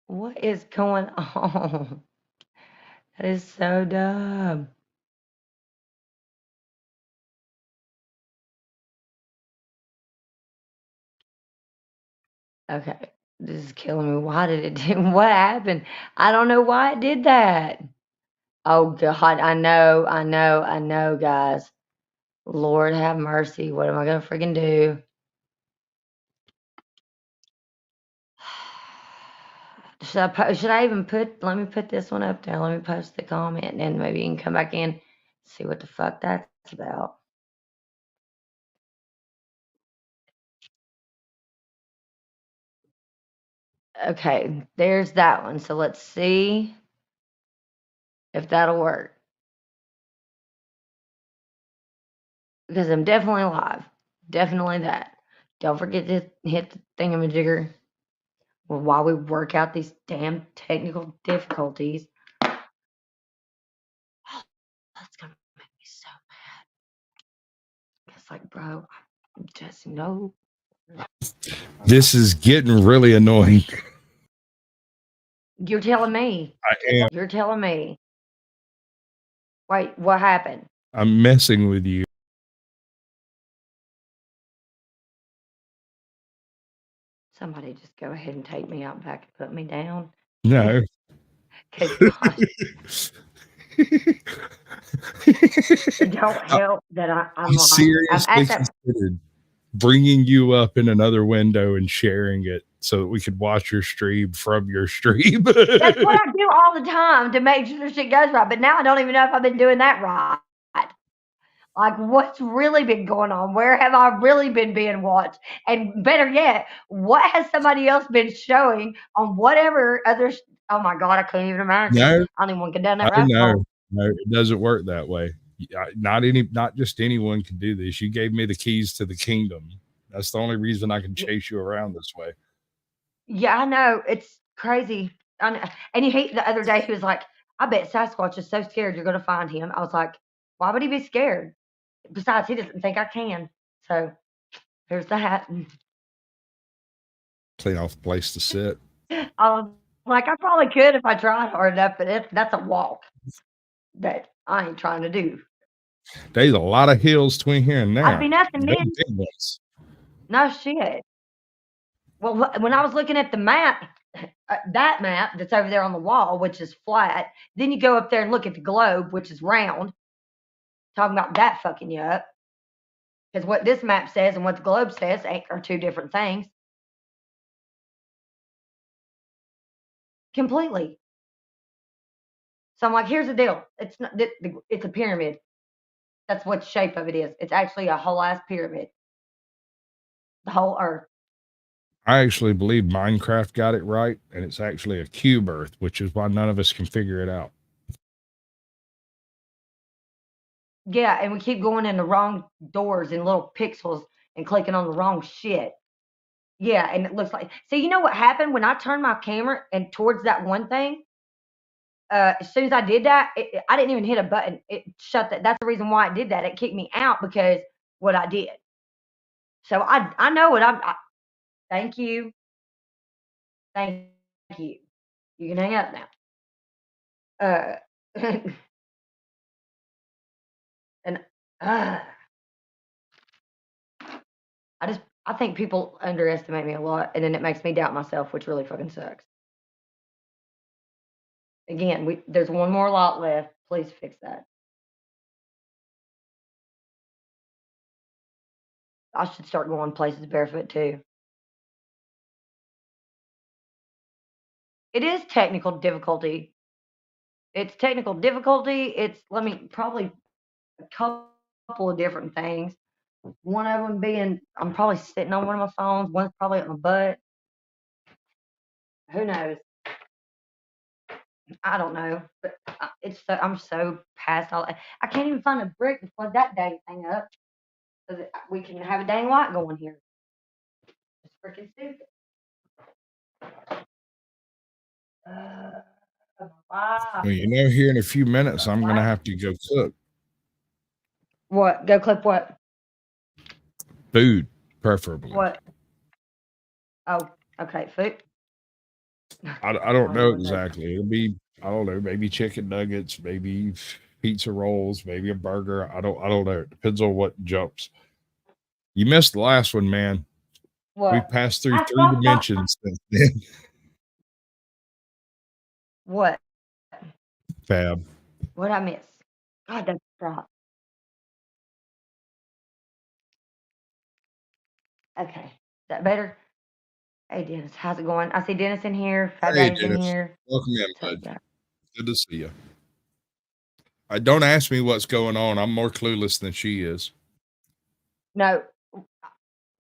What is going on? That is so dumb. Okay, this is killing me. Why did it do what happened? I don't know why it did that. Oh God, I know, guys. Lord have mercy. What am I gonna freaking do? Should I even let me put this one up there. Let me post the comment and then maybe you can come back in, see what the fuck that's about. Okay, there's that one. So let's see if that'll work. Because I'm definitely live. Definitely that. Don't forget to hit the thingamajigger while we work out these damn technical difficulties. That's gonna make me so mad. It's like, bro, just no. This is getting really annoying. You're telling me. I am. You're telling me. Wait, what happened? I'm messing with you. Somebody just go ahead and take me out back and put me down. No. Because God, it don't help that I'm live. I'm seriously at that. considered bringing you up in another window and sharing it so that we could watch your stream from your stream. That's what I do all the time to make sure the shit goes right. But now I don't even know if I've been doing that right. Like, what's really been going on? Where have I really been being watched? And better yet, what has somebody else been showing on whatever other? Oh my God, I couldn't even imagine. No, I don't even want to go down that I rabbit hole. no, it doesn't work that way. Not just anyone can do this. You gave me the keys to the kingdom. That's the only reason I can chase you around this way. Yeah, I know. It's crazy. I know. And the other day, he was like, I bet Sasquatch is so scared you're going to find him. I was like, why would he be scared? Besides, he doesn't think I can. So there's that. Clean off place to sit. Like, I probably could if I tried hard enough, but that's a walk that I ain't trying to do. There's a lot of hills between here and there. I'd be nothing No then. big ones. No shit. Well, when I was looking at the map, that map that's over there on the wall, which is flat, then you go up there and look at the globe, which is round. Talking about that fucking you up. Because what this map says and what the globe says are two different things. Completely. So I'm like, here's the deal. It's not. It's a pyramid. That's what the shape of it is. It's actually a whole ass pyramid. The whole Earth. I actually believe Minecraft got it right, and it's actually a cube Earth, which is why none of us can figure it out. Yeah, and we keep going in the wrong doors and little pixels and clicking on the wrong shit. Yeah, and it looks like. So you know what happened when I turned my camera and towards that one thing? As soon as I did that, I didn't even hit a button. It shut that. That's the reason why it did that. It kicked me out because what I did. So I know what thank you, thank you. You can hang up now. And I think people underestimate me a lot, and then it makes me doubt myself, which really fucking sucks. Again, there's one more lot left. Please fix that. I should start going places barefoot too. It is technical difficulty. It's technical difficulty. It's let me probably a couple of different things. One of them being I'm probably sitting on one of my phones. One's probably on my butt. Who knows? I don't know. But I'm so past all. I can't even find a brick to plug that dang thing up so that we can have a dang light going here. It's freaking stupid. Wow. Well, here in a few minutes, I'm going to have to go cook. What? Go clip what? Food, preferably. What? Oh, okay. Food. I don't don't know know what that- exactly. It'll be, I don't know, maybe chicken nuggets, maybe pizza rolls, maybe a burger. I don't know. It depends on what jumps. You missed the last one, man. We What? passed through 3 dimensions since then. What? Fab. What I miss? God, that's right. Okay. Is that better? Hey, Dennis, how's it going? I see Dennis in here. Fat Hey, Daddy's in Dennis. here. Welcome in, What's up, bud. guys? Good to see you. Don't ask me what's going on. I'm more clueless than she is. No,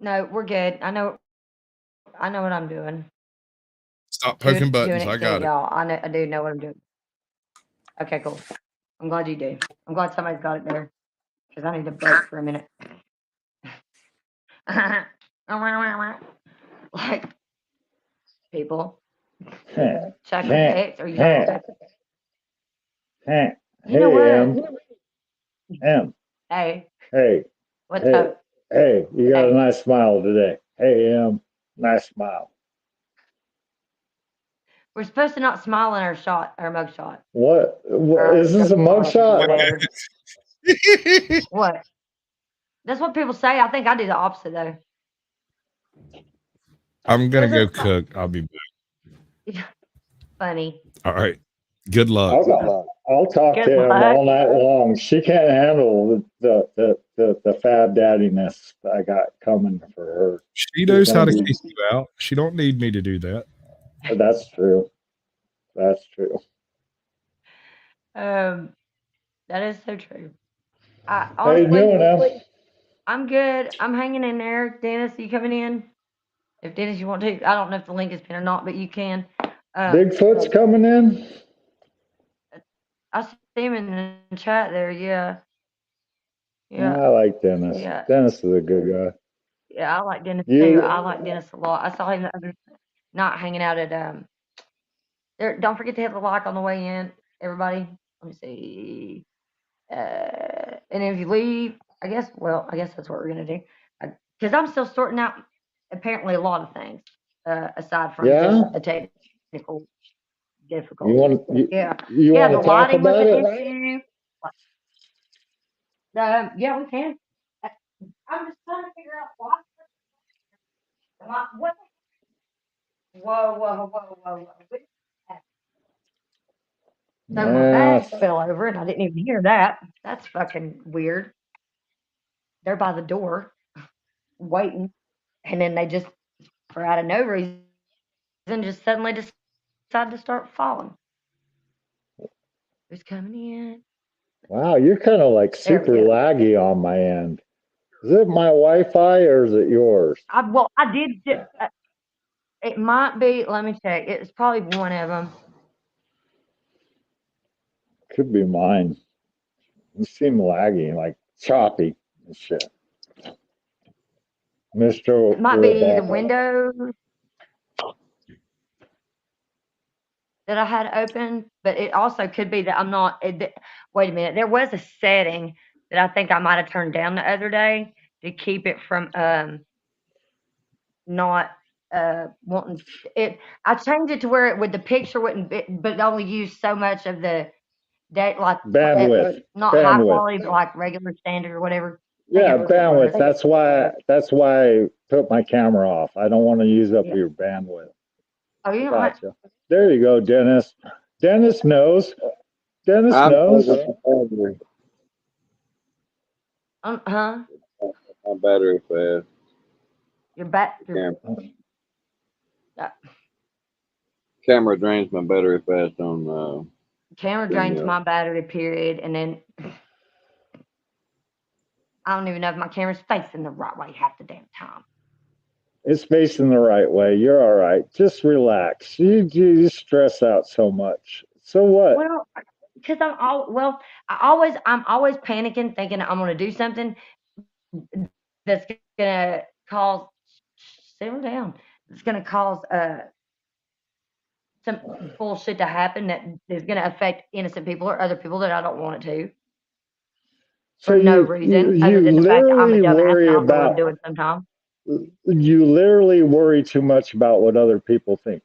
we're good. I know what I'm doing. Stop poking Doing buttons. it I too, got it. y'all. I do know what I'm doing. Okay, cool. I'm glad you do. I'm glad somebody's got it there because I need to break for a minute. Like people, check your text or you don't check. You know what? Em, Hey, hey, what's hey, up? hey, you got Hey. a nice smile today. Hey, nice smile. We're supposed to not smile in our mug shot. What is this a mugshot? Whatever. What? That's what people say. I think I do the opposite though. I'm going to go cook. I'll be back. Funny. All right. Good luck. I'll talk Good to him luck. all night long. She can't handle the fab daddiness I got coming for her. She knows how to kick you out. She don't need me to do that. That's true. That's true. That is so true. How Honestly, you doing, Em? I'm good. I'm hanging in there. Dennis, you coming in? If Dennis, you want to, I don't know if the link is pinned or not, but you can. Bigfoot's coming in. I see him in the chat there. Yeah. I like Dennis. Yeah. Dennis is a good guy. Yeah, I like Dennis You- too. I like Dennis a lot. I saw him the other night hanging out at there. Don't forget to hit the like on the way in, everybody. Let me see. And if you leave, I guess that's what we're gonna do. Because I'm still sorting out apparently a lot of things aside from just the technical difficulty. You want to the talk lighting was about an it? issue. Yeah, we can. I'm just trying to figure out why. What? Whoa. So my bag fell over and I didn't even hear that. That's fucking weird. They're by the door waiting. And then they just, for out of no reason, just suddenly decide to start falling. Who's coming in? Wow, you're kind of like There we super go. laggy on my end. Is it my Wi-Fi or is it yours? I did. It might be. Let me check. It's probably one of them. Could be mine. You seem laggy, like choppy and shit. Mr. It might be the Rebecca. windows that I had open, but it also could be that I'm not. Wait a minute. There was a setting that I think I might have turned down the other day to keep it from not wanting it. I changed it to where it would the picture wouldn't be, but only use so much of the date, like Bandwidth. not high quality, but like regular standard or whatever. Yeah, bandwidth. That's why I put my camera off. I don't want to use up your bandwidth. Oh, you don't Gotcha. There you go, Dennis. Dennis knows. Dennis knows. Huh? My battery fast. Your Camera drains my battery fast on. Camera drains my battery, period, and then I don't even know if my camera's facing the right way half the damn time. It's facing the right way. You're all right. Just relax. You stress out so much. So what? Well, because I'm always panicking, thinking I'm going to do something that's going to cause. Settle down. It's going to cause some bullshit to happen that is going to affect innocent people or other people that I don't want it to. For no reason other than the fact that I'm a dumbass and I don't know what I'm doing sometimes. You literally worry too much about what other people think.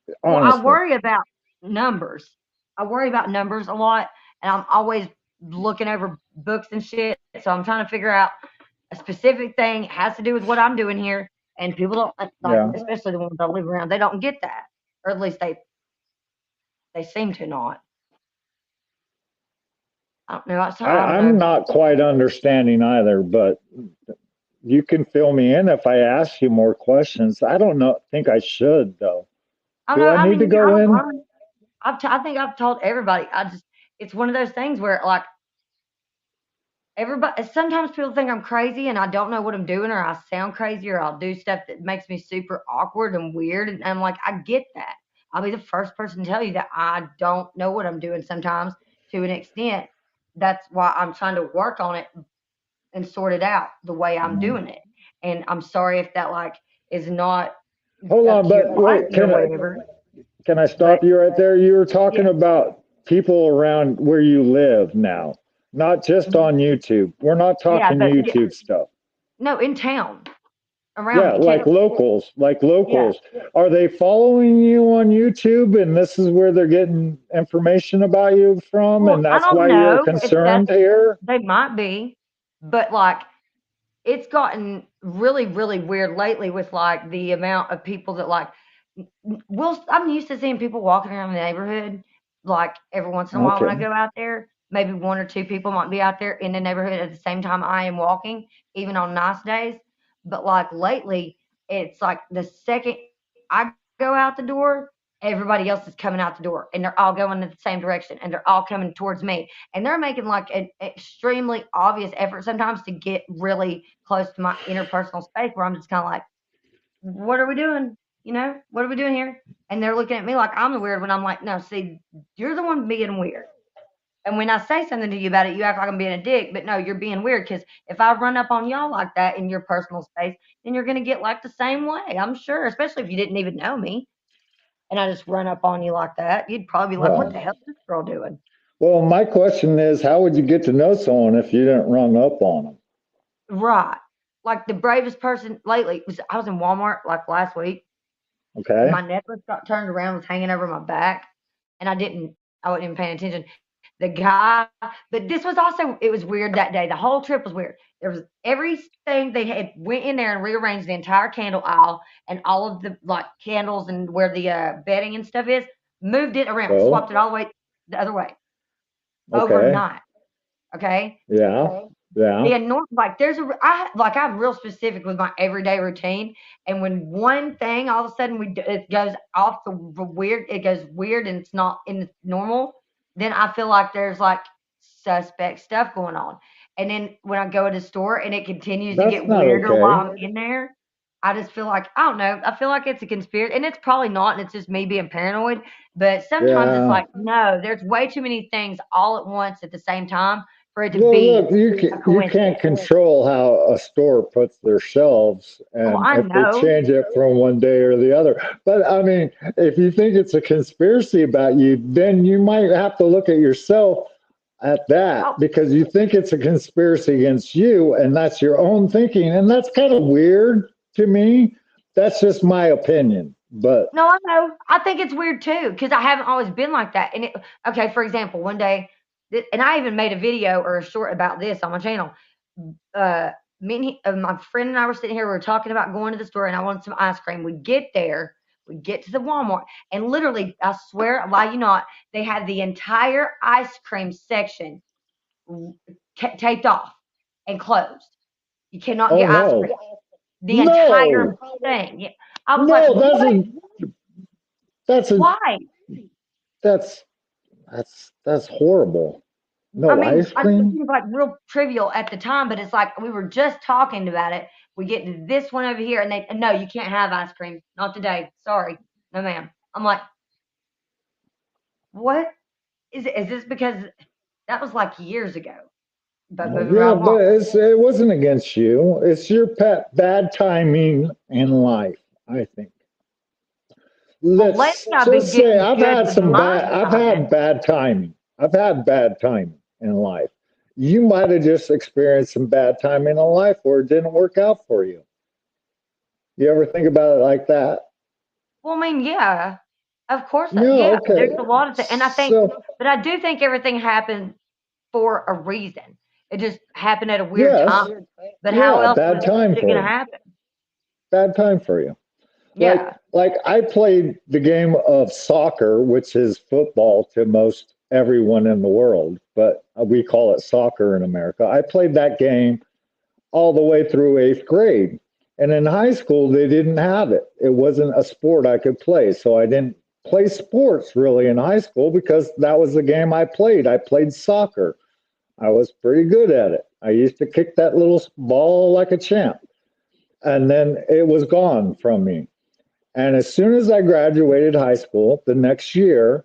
Well, I Honestly. worry about numbers. I worry about numbers a lot, and I'm always looking over books and shit. So I'm trying to figure out a specific thing it has to do with what I'm doing here, and people don't like, Yeah. especially the ones I live around. They don't get that, or at least they seem to not. I don't know. So I don't I'm know. not quite understanding either, but you can fill me in if I ask you more questions. I don't know. Think I should though. I don't Do know. I I need to mean, yeah, I go don't in? mind. I think I've told everybody. It's one of those things where like everybody. Sometimes people think I'm crazy, and I don't know what I'm doing, or I sound crazy, or I'll do stuff that makes me super awkward and weird. And I'm like, I get that. I'll be the first person to tell you that I don't know what I'm doing sometimes to an extent. That's why I'm trying to work on it and sort it out the way I'm Mhm. doing it. And I'm sorry if that like is not Hold up on, to your but wait, liking or whatever. can I But stop you right there? You were talking yeah, about people around where you live now, not just on YouTube. We're not yeah, talking but yeah, YouTube stuff. no, in town around Yeah, me too. like Yeah. locals. Are they following you on YouTube and this is where they're getting information about you from Well, and I that's don't why you're know if concerned here? they might be, but like it's gotten really, really weird lately with like the amount of people that like I'm used to seeing people walking around the neighborhood like every once in a while when I Okay. go out there. Maybe one or two people might be out there in the neighborhood at the same time I am walking, even on nice days. But like lately, it's like the second I go out the door, everybody else is coming out the door and they're all going in the same direction and they're all coming towards me. And they're making like an extremely obvious effort sometimes to get really close to my interpersonal space where I'm just kind of like, what are we doing? You know, what are we doing here? And they're looking at me like I'm the weird when I'm like, no, see, you're the one being weird. And when I say something to you about it, you act like I'm being a dick, but no, you're being weird because if I run up on y'all like that in your personal space, then you're going to get like the same way, I'm sure, especially if you didn't even know me and I just run up on you like that. You'd probably be like, what the Well, hell is this girl doing? well, my question is, how would you get to know someone if you didn't run up on them? Right. Like the bravest person lately was I was in Walmart like last week and Okay. my necklace got turned around, was hanging over my back, and I wasn't even paying attention. The guy, but this was also, it was weird that day. The whole trip was weird. There was everything they had went in there and rearranged the entire candle aisle and all of the like candles and where the bedding and stuff is, moved it around, swapped it So, all the way the other way okay. overnight. Okay. Yeah. Yeah. The enormous, like there's I'm real specific with my everyday routine, and when one thing all of a sudden it goes off the weird, it goes weird and it's not in the normal, then I feel like there's like suspect stuff going on. And then when I go to the store and it continues to That's get not weirder while okay. I'm in there, I just feel like I don't know. I feel like it's a conspiracy, and it's probably not, and it's just me being paranoid. But sometimes it's Yeah. like no, there's way too many things all at once at the same time for it to Well, be look, a you can't coincidence. control how a store puts their shelves Oh, and I if they know. change it from one day or the other. But I mean, if you think it's a conspiracy about you, then you might have to look at yourself at that Oh, because you think it's a conspiracy against you and that's your own thinking. And that's kind of weird to me. That's just my opinion. But no, I know. I think it's weird too because I haven't always been like that. And okay, for example, one day, and I even made a video or a short about this on my channel. Uh, my friend and I were sitting here. We were talking about going to the store, and I wanted some ice cream. We get there, we get to the Walmart, and literally, I swear, I lie you not, they had the entire ice cream section taped off and closed. You cannot oh get ice no, cream. The entire no, thing. Yeah. I was like, no, what? that's a, Why? that's, that's horrible. I No mean, ice I know it cream? seems like real trivial at the time, but it's like we were just talking about it. We get to this one over here, and they no, you can't have ice cream. Not today. Sorry, no, ma'am. I'm like, what is it? Is this because that was like years ago? But moving Yeah, around but Walmart. it wasn't against you. It's your bad timing in life, I think. Well, lately Let's I've been just say getting good with my I've had timing. bad timing. I've had bad timing in life. You might have just experienced some bad timing in life where it didn't work out for you. You ever think about it like that? Well, I mean, yeah, Of course, No, yeah. okay. There's a lot of things, and I think, So, but I do think everything happened for a reason. It just happened at a weird yes, time. But how yeah, else bad was time it for gonna you. happen? Bad time for you. Like, Yeah. like I played the game of soccer, which is football to most everyone in the world, but we call it soccer in America. I played that game all the way through eighth grade. And in high school, they didn't have it. It wasn't a sport I could play. So I didn't play sports really in high school because that was the game I played. I played soccer. I was pretty good at it. I used to kick that little ball like a champ. And then it was gone from me. And as soon as I graduated high school, the next year,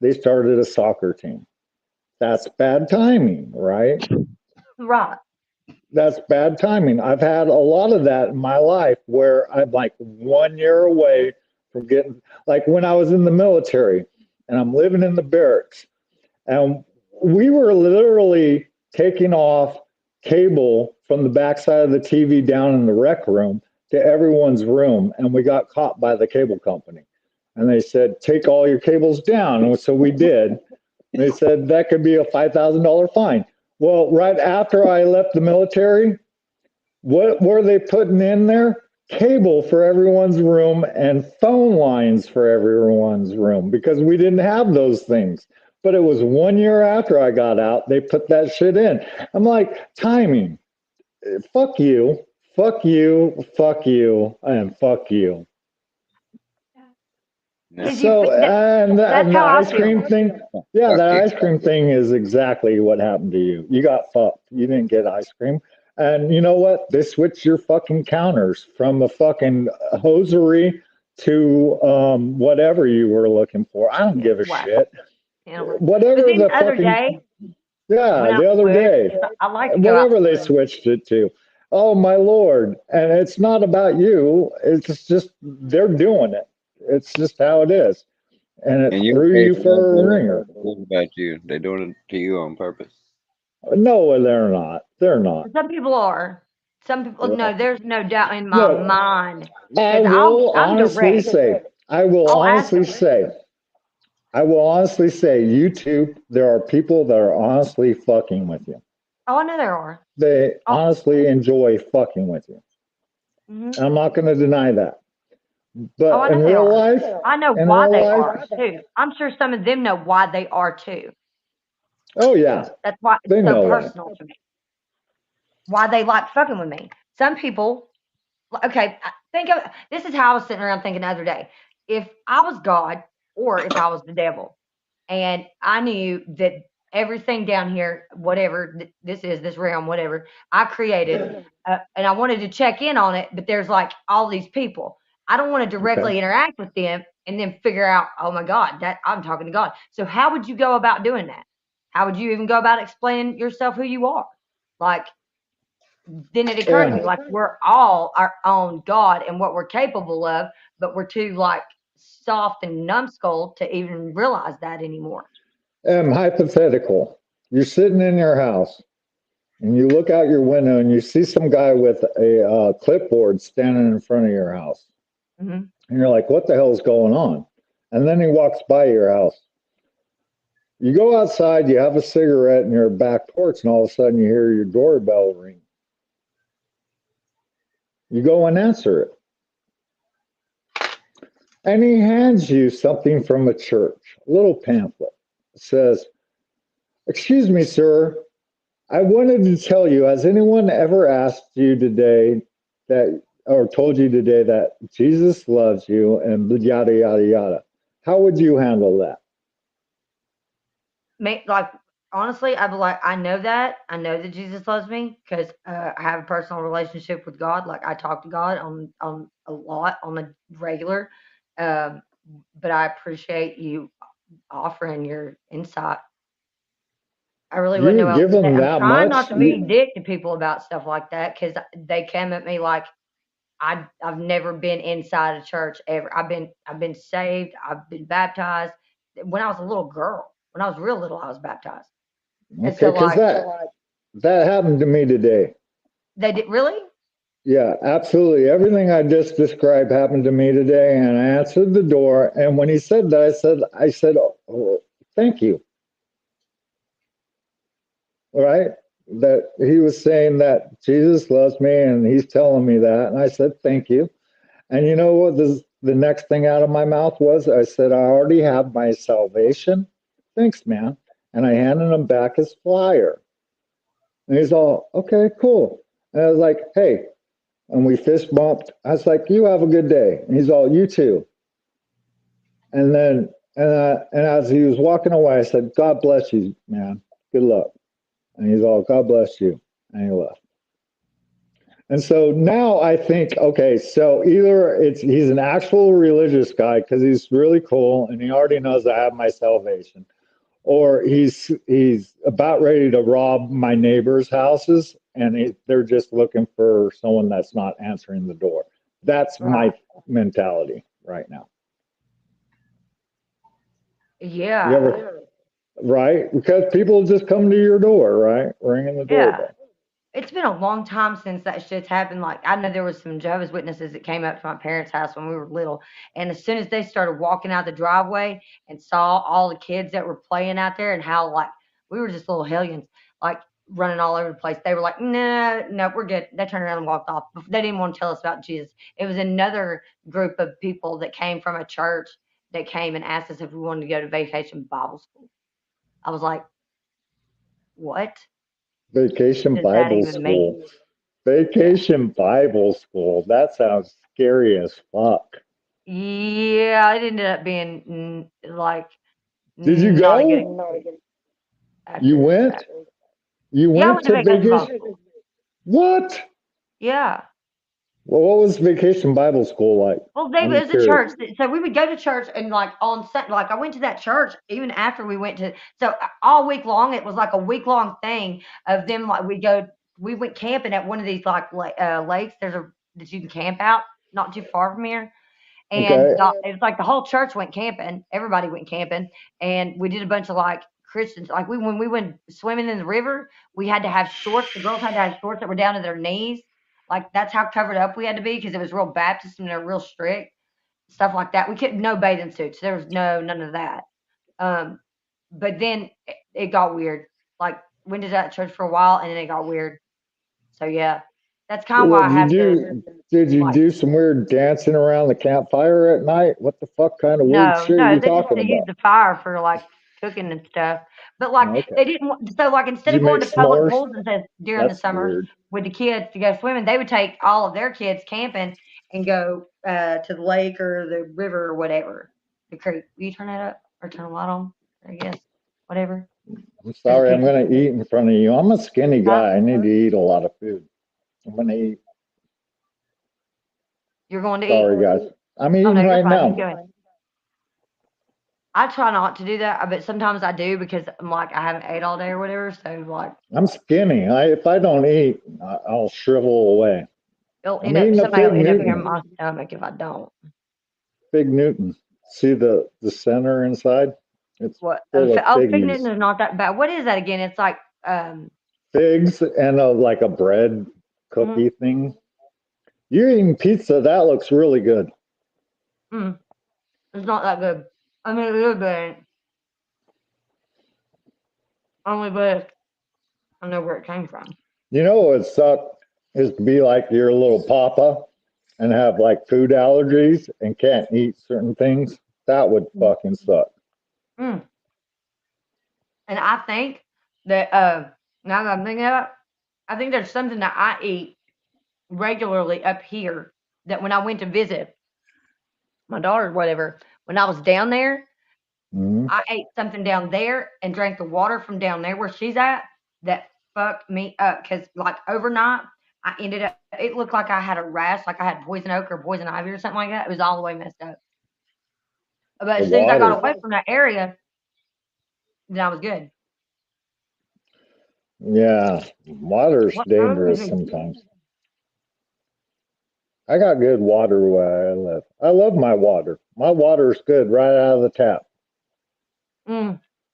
they started a soccer team. That's bad timing, right? Right. That's bad timing. I've had a lot of that in my life where I'm like 1 year away from getting, like when I was in the military and I'm living in the barracks, and we were literally taking off cable from the backside of the TV down in the rec room to everyone's room, and we got caught by the cable company. And they said, take all your cables down. And so we did. They said that could be a $5,000 fine. Well, right after I left the military, what were they putting in there? Cable for everyone's room and phone lines for everyone's room because we didn't have those things. But it was 1 year after I got out, they put that shit in. I'm like, timing. Fuck you, fuck you, fuck you, and fuck you. Yeah. So, and That's the how I ice cream feel. thing, yeah, Fuck that you. ice cream thing is exactly what happened to you. You got fucked. You didn't get ice cream. And you know what? They switched your fucking counters from a fucking hosiery to whatever you were looking for. I don't give a Wow. shit. You know, but Whatever then the the other fucking, day when yeah, I the other switched, day, 'cause I like to go out whatever they swim. switched it to. Oh my Lord. And it's not about you. It's just they're doing it. It's just how it is. And it In your threw case, you for a ringer. it is about you. They're doing it to you on purpose. No, they're not. They're not. Some people are. Some people, no, there's no doubt in my Look, mind. I Because will I'm honestly direct. say, I will I'll ask honestly them. say, I will honestly say, YouTube, there are people that are honestly fucking with you. Oh, I know there are. They Oh, honestly enjoy fucking with you. mhm. I'm not going to deny that. Oh, But I know in they real are. life, I know in why real they life, are too. I'm sure some of them know why they are too. oh yeah, That's why it's they so know that. personal to me. Why they like fucking with me. Some people, okay, think of this is how I was sitting around thinking the other day. If I was God or if I was the devil, and I knew that everything down here, whatever this is, this realm, whatever I created, and I wanted to check in on it, but there's like all these people. I don't want to Okay. directly interact with them and then figure out, oh my God, that I'm talking to God. So how would you go about doing that? How would you even go about explaining yourself who you are? Like, then it occurred to me, Yeah. like we're all our own God and what we're capable of, but we're too like soft and numbskull to even realize that anymore. Hypothetical. You're sitting in your house and you look out your window and you see some guy with a clipboard standing in front of your house. Hmm. And you're like, what the hell is going on? And then he walks by your house. You go outside, you have a cigarette in your back porch, and all of a sudden you hear your doorbell ring. You go and answer it. And he hands you something from a church, a little pamphlet. It says, excuse me, sir, I wanted to tell you, has anyone ever asked you today that, or told you today that Jesus loves you and yada, yada, yada? How would you handle that? Like honestly, I'd be like, I know that. I know that Jesus loves me because I have a personal relationship with God. Like I talk to God on a lot on a regular. Um, but I appreciate you offering your insight. I really wouldn't know You what else give to say. them I'm that trying much? not to be a dick to people about stuff like that because they come at me like I've never been inside a church ever. I've been saved. I've been baptized when I was a little girl. When I was real little, I was baptized. And Okay, so because like that happened to me today. they did really? Yeah, absolutely. Everything I just described happened to me today, and I answered the door. And when he said that, I said, oh, thank you. Right? That he was saying that Jesus loves me, and he's telling me that. And I said, thank you. And you know what the next thing out of my mouth was? I said, I already have my salvation. Thanks, man. And I handed him back his flyer. And he's all, okay, cool. And I was like, hey, and we fist bumped. I was like, you have a good day. And he's all, you too. And then, and as he was walking away, I said, God bless you, man. Good luck. And he's all, God bless you. And he left. And so now I think, okay, so either he's an actual religious guy because he's really cool and he already knows I have my salvation, or he's about ready to rob my neighbors' houses and they're just looking for someone that's not answering the door. That's my mentality right now. Yeah. You ever, right? Because people just come to your door, right? Ringing the doorbell. It's been a long time since that shit's happened. Like, I know there was some Jehovah's Witnesses that came up to my parents' house when we were little. And as soon as they started walking out the driveway and saw all the kids that were playing out there and how, like, we were just little hellions, like, running all over the place, they were like, no, we're good. They turned around and walked off. They didn't want to tell us about Jesus. It was another group of people that came from a church that came and asked us if we wanted to go to Vacation Bible School. I was like, what? Vacation Does that Bible even School. mean? Vacation Bible School. That sounds scary as fuck. Yeah, it ended up being like Did you not a go? good experience You after went? that. You Yeah, I went went to to Vacation Bible vacation? School. What? Yeah. Well, what was Vacation Bible School like? Well, I'm it was a curious. church. So we would go to church and like on like I went to that church even after we went to all week long. It was like a week long thing of them like we went camping at one of these like lakes. That you can camp out not too far from here. And Okay. it was like the whole church went camping. Everybody went camping, and we did a bunch of like Christians. Like when we went swimming in the river, we had to have shorts. The girls had to have shorts that were down to their knees. Like that's how covered up we had to be because it was real Baptist and they're real strict stuff like that. We couldn't no bathing suits. There was none of that. Um, but then it got weird. Like went to that church for a while, and then it got weird. So yeah, that's kind of why Well, I have to did you like. do some weird dancing around the campfire at night? What the fuck kind of weird No, shit are no, you they just talking they use about? the fire for like cooking and stuff. But like Okay. they didn't want so like Did instead you of going make to public s'mores? pools and stuff during the That's summers weird. with the kids to go swimming, they would take all of their kids camping and go to the lake or the river or whatever. The creek. Will you turn that up or turn the light on? I guess. Whatever. I'm There's a sorry, I'm picture. gonna eat in front of you. I'm a skinny Huh? guy. I need to eat a lot of food. I'm gonna eat. You're going to eat? Sorry, guys. I'm Oh no, eating you're right fine. You now. go ahead. I try not to do that, but sometimes I do because I'm like I haven't ate all day or whatever. So like I'm skinny. If I don't eat, I'll shrivel away. I'm eating a somebody fig will end up here in Newton. my stomach if I don't. Fig Newton. See the center inside? It's What? full of Fig Newtons figgies. are not that bad. What is that again? It's like Figs and like a bread mm, cookie thing. You're eating pizza. That looks really good. it's not that good. I mean, a little bit. Only but I know where it came from. You know what would suck is to be like your little papa and have like food allergies and can't eat certain things. That would fucking suck. Mm. And I think that now that I'm thinking about it, I think there's something that I eat regularly up here that when I went to visit my daughter or whatever, when I was down there, Mm-hmm. I ate something down there and drank the water from down there where she's at that fucked me up because like overnight I ended up it looked like I had a rash, like I had poison oak or poison ivy or something like that. It was all the way messed up. But The as soon as I water. got away from that area, then I was good. Yeah, water's What time is dangerous it? sometimes. I got good water where I live. I love my water. My water's good right out of the tap.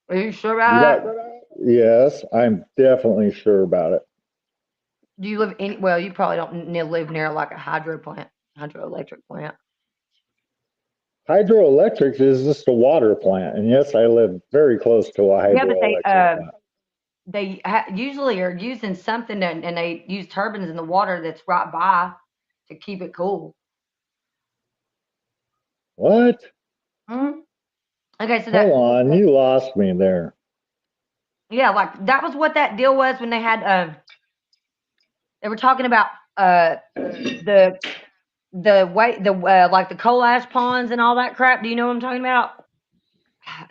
Are you sure You about got, that? yes, I'm definitely sure about it. Do you live in? Well, you probably don't live near like a hydroelectric plant. Hydroelectric is just a water plant, and yes, I live very close to a Yeah, but hydroelectric plant. they usually are using something and they use turbines in the water that's right by to keep it cool. What? Mhm. Okay, so Hold on, you lost me there. yeah, like that was what that deal was when they had they were talking about the like the coal ash ponds and all that crap. Do you know what I'm talking about?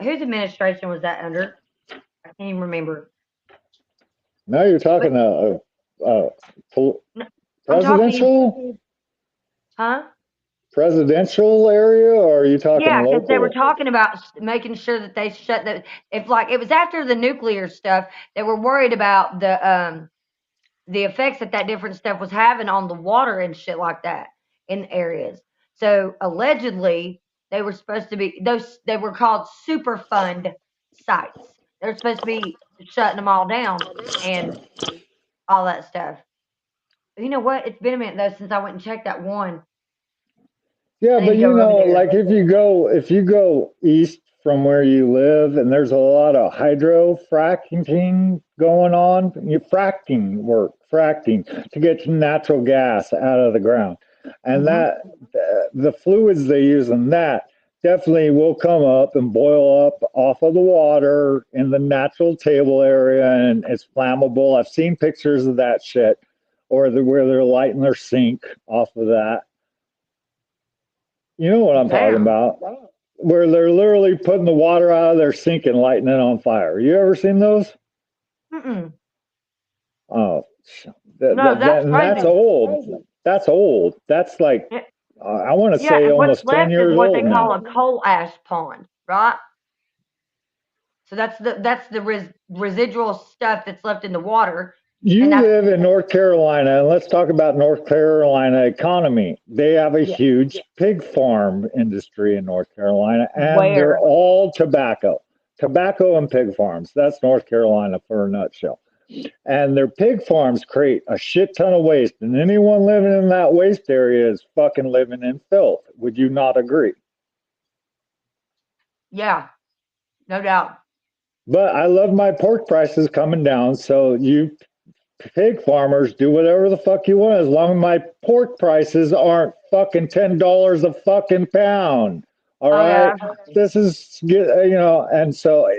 Whose administration was that under? I can't even remember. Now you're But talking no, I'm talking, presidential huh? presidential area, or are you talking Yeah, because they were local? talking about making sure that they shut the. If like it was after the nuclear stuff, they were worried about the effects that different stuff was having on the water and shit like that in areas. So allegedly, they were supposed to be those. They were called Superfund sites. They're supposed to be shutting them all down and all that stuff. You know what? It's been a minute though since I went and checked that one. Yeah, I need but to go over there. like if you go east from where you live, and there's a lot of hydro fracking going on, you fracking to get natural gas out of the ground, and Hmm. that the fluids they use in that definitely will come up and boil up off of the water in the natural table area, and it's flammable. I've seen pictures of that shit, or where they're lighting their sink off of that. You know what I'm talking Damn. about? Where they're literally putting the water out of their sink and lighting it on fire. You ever seen those? Mm-mm. Oh, No, that's and that's crazy. old. That's old. That's like, Yeah, I want to yeah, say and what's almost 10 left is years what they old call now. a coal ash pond, right? So that's the residual stuff that's left in the water, and You that's live in North Carolina, and let's talk about North Carolina economy. They have a yeah, huge pig farm industry in North Carolina, and they're where all tobacco and pig farms. That's North Carolina for a nutshell. And their pig farms create a shit ton of waste, and anyone living in that waste area is fucking living in filth. Would you not agree? yeah, no doubt. But I love my pork prices coming down, so you pig farmers do whatever the fuck you want as long as my pork prices aren't fucking $10 a fucking pound. All Oh right, yeah, this is and so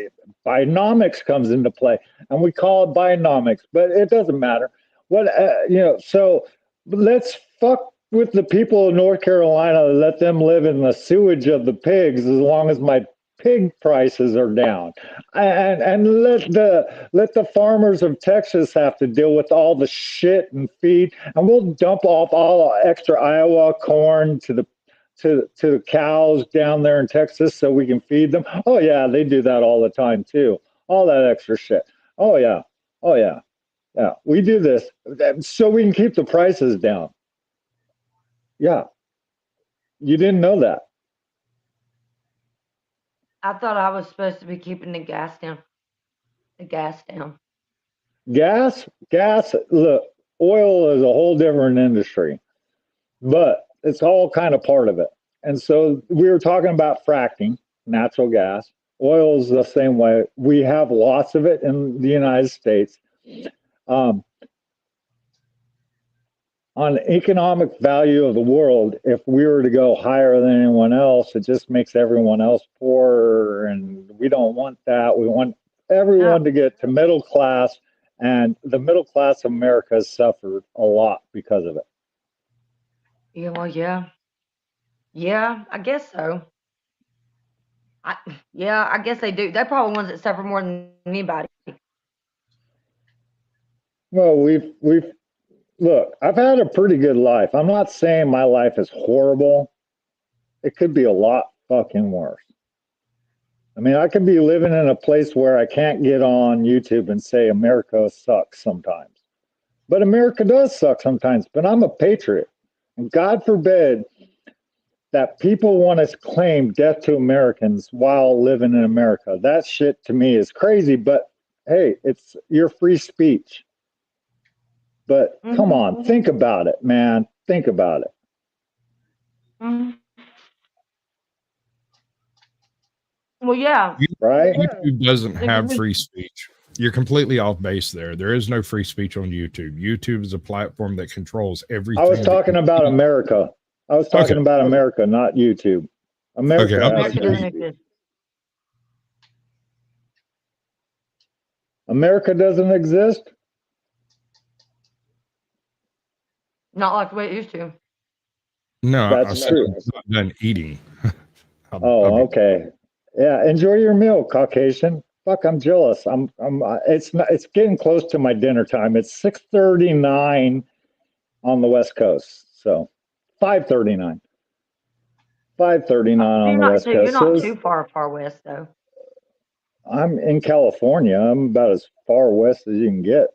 Bidenomics comes into play, and we call it Bidenomics, but it doesn't matter. What so let's fuck with the people of North Carolina. Let them live in the sewage of the pigs as long as my pig prices are down, and let the farmers of Texas have to deal with all the shit and feed, and we'll dump off all extra Iowa corn to the cows down there in Texas so we can feed them. Oh yeah, they do that all the time too. All that extra shit. Oh yeah. Oh yeah. Yeah. We do this so we can keep the prices down. Yeah. You didn't know that. I thought I was supposed to be keeping the gas down. The gas down. Gas, look, oil is a whole different industry, but it's all kind of part of it. And so we were talking about fracking, natural gas. Oil is the same way. We have lots of it in the United States. Um, on economic value of the world, if we were to go higher than anyone else, it just makes everyone else poorer. And we don't want that. We want No. everyone to get to middle class. And the middle class of America has suffered a lot because of it. Yeah, well, yeah. Yeah, I guess so. Yeah, I guess they do. They're probably ones that suffer more than anybody. Well, we've look, I've had a pretty good life. I'm not saying my life is horrible. It could be a lot fucking worse. I mean, I could be living in a place where I can't get on YouTube and say America sucks sometimes. But America does suck sometimes. But I'm a patriot. And God forbid that people want to claim death to Americans while living in America. That shit to me is crazy. But hey, it's your free speech. But come on, think about it, man. Think about it. Mhm. Well, yeah. Right? YouTube doesn't Like, have we- free speech. You're completely off base there. There is no free speech on YouTube. YouTube is a platform that controls everything. I was talking about America. I was talking Okay. about America, not YouTube. America Okay, has America free doesn't speech. exist. America doesn't exist? Not like the way it used to. No, I That's said true. I'm not done eating. Oh, okay. Yeah, enjoy your meal, Caucasian. Fuck, I'm jealous. It's getting close to my dinner time. It's 6:39 on the West Coast. So 5:39. 5:39 on the West You're Coast. not So too far west though. I'm in California. I'm about as far west as you can get.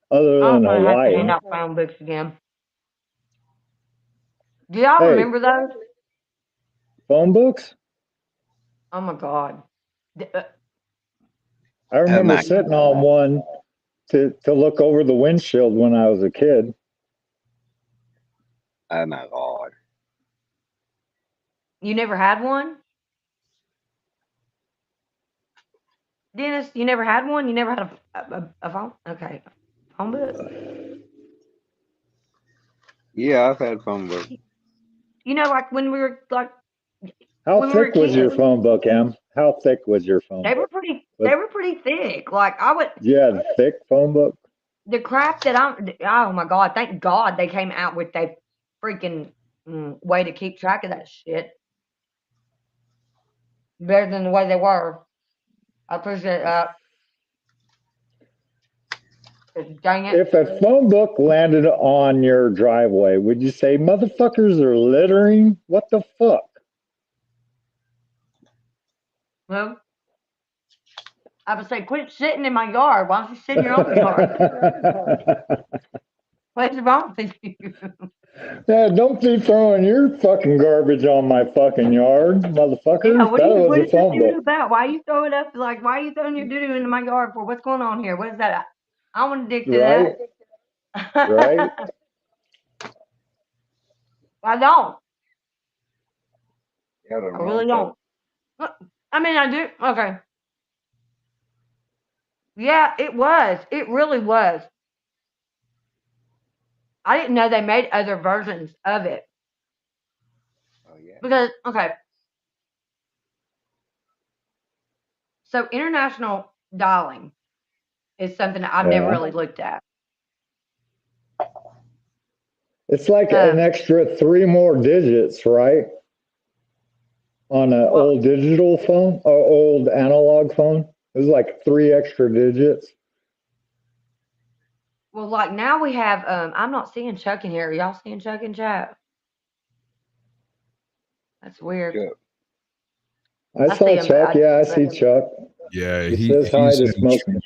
Other I'm than gonna have to Hawaii. hand out phone books again. Do y'all Hey. remember those? Phone books? Oh my god. I remember my sitting on one to look over the windshield when I was a kid. Oh my God. You never had one? Dennis, you never had one? You never had a phone? Okay. Phone book? Yeah, I've had phone books. You know, like when we were like How when we were thick was your kids, phone book, Em? How thick was your phone they were book? pretty thick. Like I would You had a thick phone book? the crap that oh my god, thank God they came out with a freaking way to keep track of that shit. Better than the way they were. I appreciate that. 'Cause dang it. If a phone book landed on your driveway, would you say, motherfuckers are littering? What the fuck? Well, I would say quit sitting in my yard. Why don't you sit in your own yard? What's wrong with you? Yeah, don't be throwing your fucking garbage on my fucking yard, motherfucker. Yeah, what That was is a this phone dude book. about? Why you throw it up? Like, why are you throwing your doo-doo into my yard for? What's going on here? What is that? I want to dig through Right? that. Right? I don't. Yeah, I really don't. I mean, I do. Okay. Yeah, it was. It really was. I didn't know they made other versions of it. Oh yeah. Because, okay. So, international dialing is something that I've never Yeah. really looked at. It's like an extra 3 more digits, right? On an Well- old digital phone or old analog phone. It was like 3 extra digits. Well, like now we have, I'm not seeing Chuck in here. Are y'all seeing Chuck in chat? That's weird. Chuck. I I saw see him, Chuck. but Yeah, I see Chuck. Yeah, He says hi he's to in Smokey.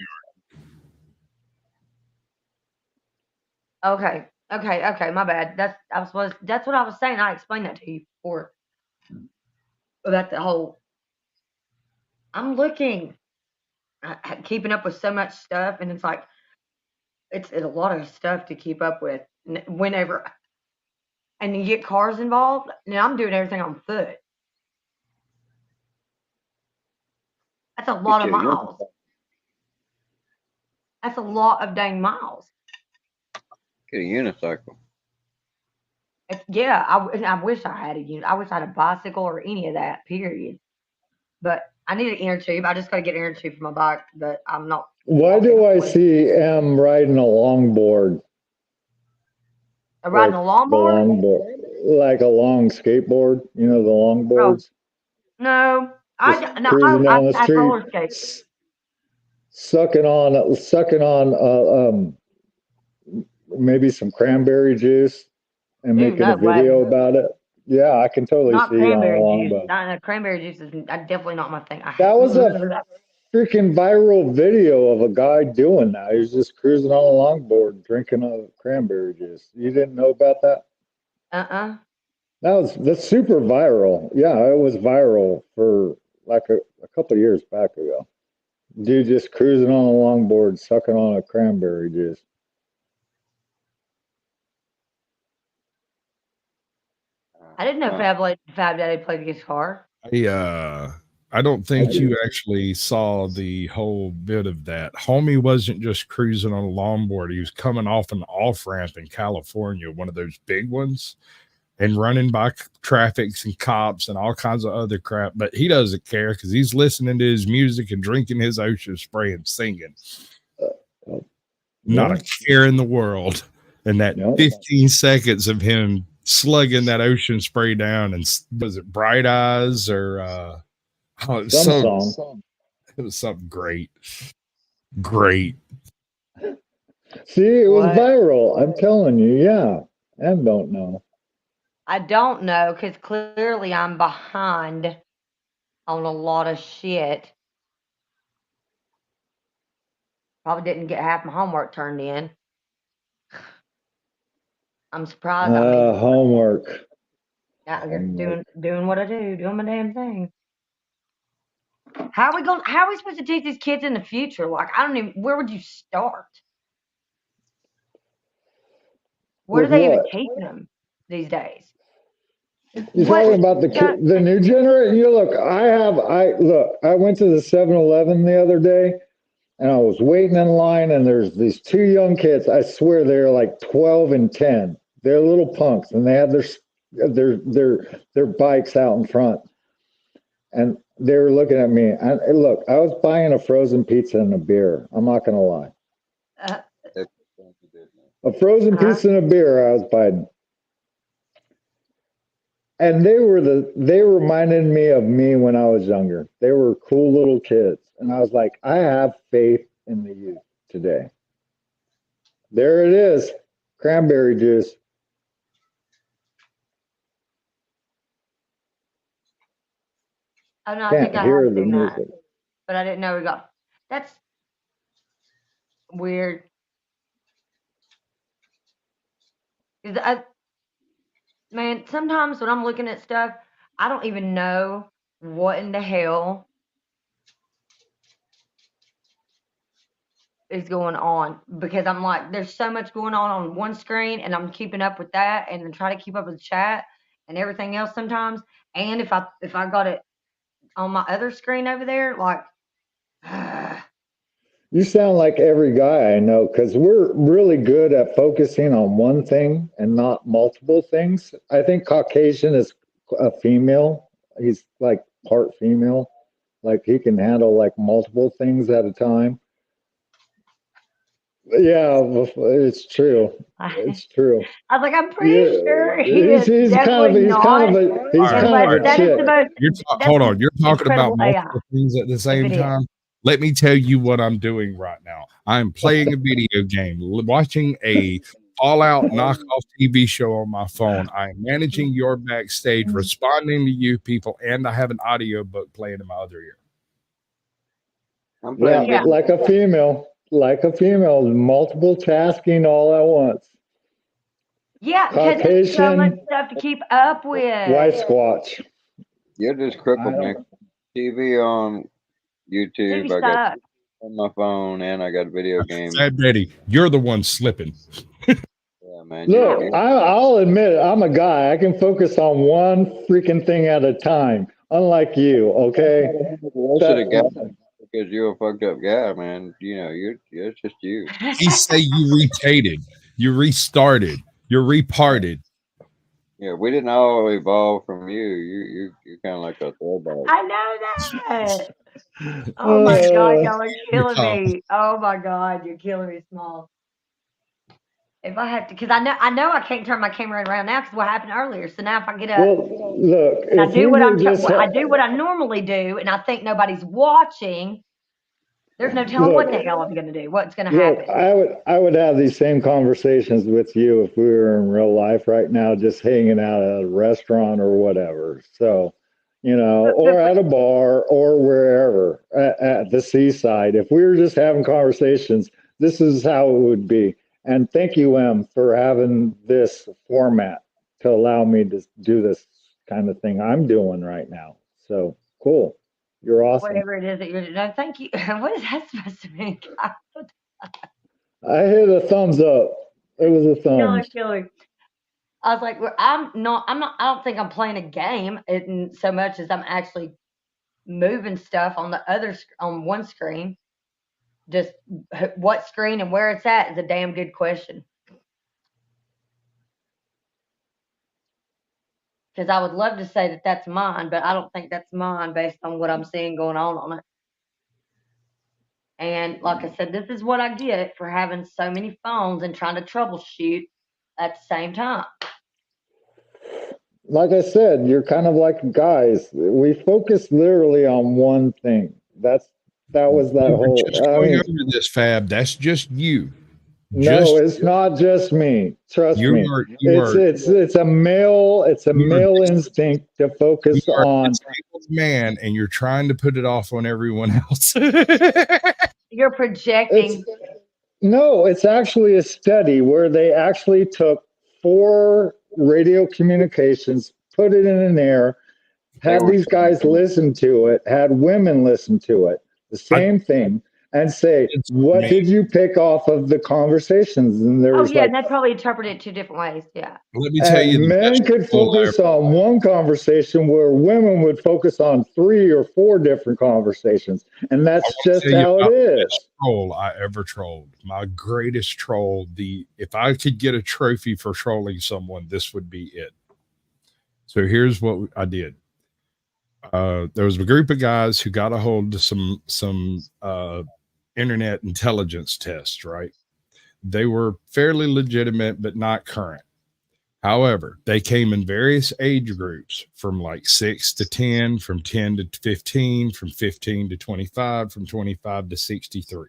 Okay, my bad. That's what I was saying. I explained that to you before about the whole. I'm looking, keeping up with so much stuff, and it's like it's a lot of stuff to keep up with. Whenever, and you get cars involved, and I'm doing everything on foot. That's a lot of Get you a miles. That's a lot of dang miles. Get a unicycle. Yeah, I wish I had a unit. I wish I had a bicycle or any of that. Period. But I need an inner tube. I just got to get an inner tube for my bike, but I'm not. Why do I see M riding a longboard? Riding a The lawnmower? longboard, like a long skateboard. You know the longboards. No, Just I cruising down the I street, roller skate. sucking on maybe some cranberry juice and Dude, making no a video way. about it. Yeah, I can totally Not see you on a cranberry juice. longboard. No, cranberry juice is definitely not my thing. That was a freaking viral video of a guy doing that. He was just cruising on a longboard drinking a cranberry juice. You didn't know about that? That's super viral. Yeah, it was viral for like a couple of years back ago. Dude just cruising on a longboard, sucking on a cranberry juice. I didn't know Fab Daddy played the guitar. I don't think do. you actually saw the whole bit of that. Homie wasn't just cruising on a longboard. He was coming off an off ramp in California, one of those big ones, and running by traffics and cops and all kinds of other crap. But he doesn't care because he's listening to his music and drinking his Ocean Spray and singing. Not a care in the world. And that 15 seconds of him slugging that Ocean Spray down, and was it Bright Eyes or it was something great. See, it was viral. I'm telling you, yeah. And don't know. I don't know because clearly I'm behind on a lot of shit. Probably didn't get half my homework turned in. I'm surprised. Homework. Out here doing what I do, doing my damn thing. How are we supposed to teach these kids in the future? Like, where would you start? Where do they even teach them these days? You're talking about the new generation? I went to the 7-Eleven the other day, and I was waiting in line, and there's these two young kids. I swear they're like 12 and 10. They're little punks, and they had their bikes out in front, and they were looking at me. And look, I was buying a frozen pizza and a beer. I'm not gonna lie. A frozen pizza and a beer I was buying. And they reminded me of me when I was younger. They were cool little kids. And I was like, I have faith in the youth today. There it is. Cranberry juice. Oh no, I think I have seen that. But I didn't know we got that's weird. Man, sometimes when I'm looking at stuff, I don't even know what in the hell is going on, because I'm like, there's so much going on one screen, and I'm keeping up with that, and then try to keep up with chat and everything else sometimes. And if I got it on my other screen over there, like. You sound like every guy I know, because we're really good at focusing on one thing and not multiple things. I think Caucasian is a female. He's like part female. Like he can handle like multiple things at a time. Yeah, it's true. It's true. I was like, I'm pretty sure he's kind of a chick. Hold on. You're talking about multiple things at the same time. Let me tell you what I'm doing right now. I'm playing a video game, watching a Fallout knockoff TV show on my phone. I am managing your backstage, responding to you people, and I have an audiobook playing in my other ear. Like a female, multiple tasking all at once. Yeah, because there's so much stuff to keep up with. White Squatch. You're just crippled, man. TV on YouTube. I got on my phone, and I got a video game. Fat Daddy, you're the one slipping. Yeah, man. Look, I'll admit it. I'm a guy. I can focus on one freaking thing at a time, unlike you. Okay. Because you're a fucked up guy, man. You know, it's just you. He say you retated, you restarted, you're reparted. Yeah, we didn't all evolve from you. You're kind of like a throwback. I know that. Oh my God, y'all are killing me. Oh my God, you're killing me, Small. If I have to, because I know I can't turn my camera around now because what happened earlier. So now if I get up, look, and I do I do what I normally do, and I think nobody's watching. There's no telling what the hell I'm going to do. What's going to happen? I would have these same conversations with you if we were in real life right now, just hanging out at a restaurant or whatever. So, you know, or at a bar or wherever at the seaside. If we were just having conversations, this is how it would be. And thank you, Em, for having this format to allow me to do this kind of thing I'm doing right now. So cool. You're awesome. Whatever it is that you're. No, thank you. What is that supposed to mean? I hit a thumbs up. It was a thumbs. Killer. I was like, well, I'm not. I don't think I'm playing a game so much as I'm actually moving stuff on on one screen. Just what screen and where it's at is a damn good question. Because I would love to say that that's mine, but I don't think that's mine based on what I'm seeing going on it. And like I said, this is what I get for having so many phones and trying to troubleshoot at the same time. Like I said, you're kind of like guys. We focus literally on one thing. That was that whole. Just going over this, Fab. That's just you. No, it's not just me. Trust me. It's a male instinct to focus on man, and you're trying to put it off on everyone else. You're projecting. It's actually a study where they actually took 4 radio communications, put it in an air, had these guys listen to it, had women listen to it, the same thing, and say, what did you pick off of the conversations? And there was and that's probably interpreted 2 different ways. Yeah. Let me tell you, men could focus on one conversation where women would focus on 3 or 4 different conversations. And that's just how it is. Troll I ever trolled. My greatest troll, if I could get a trophy for trolling someone, this would be it. So here's what I did. There was a group of guys who got a hold of some internet intelligence tests, right? They were fairly legitimate, but not current. However, they came in various age groups from like 6 to 10, from 10 to 15, from 15 to 25, from 25 to 63.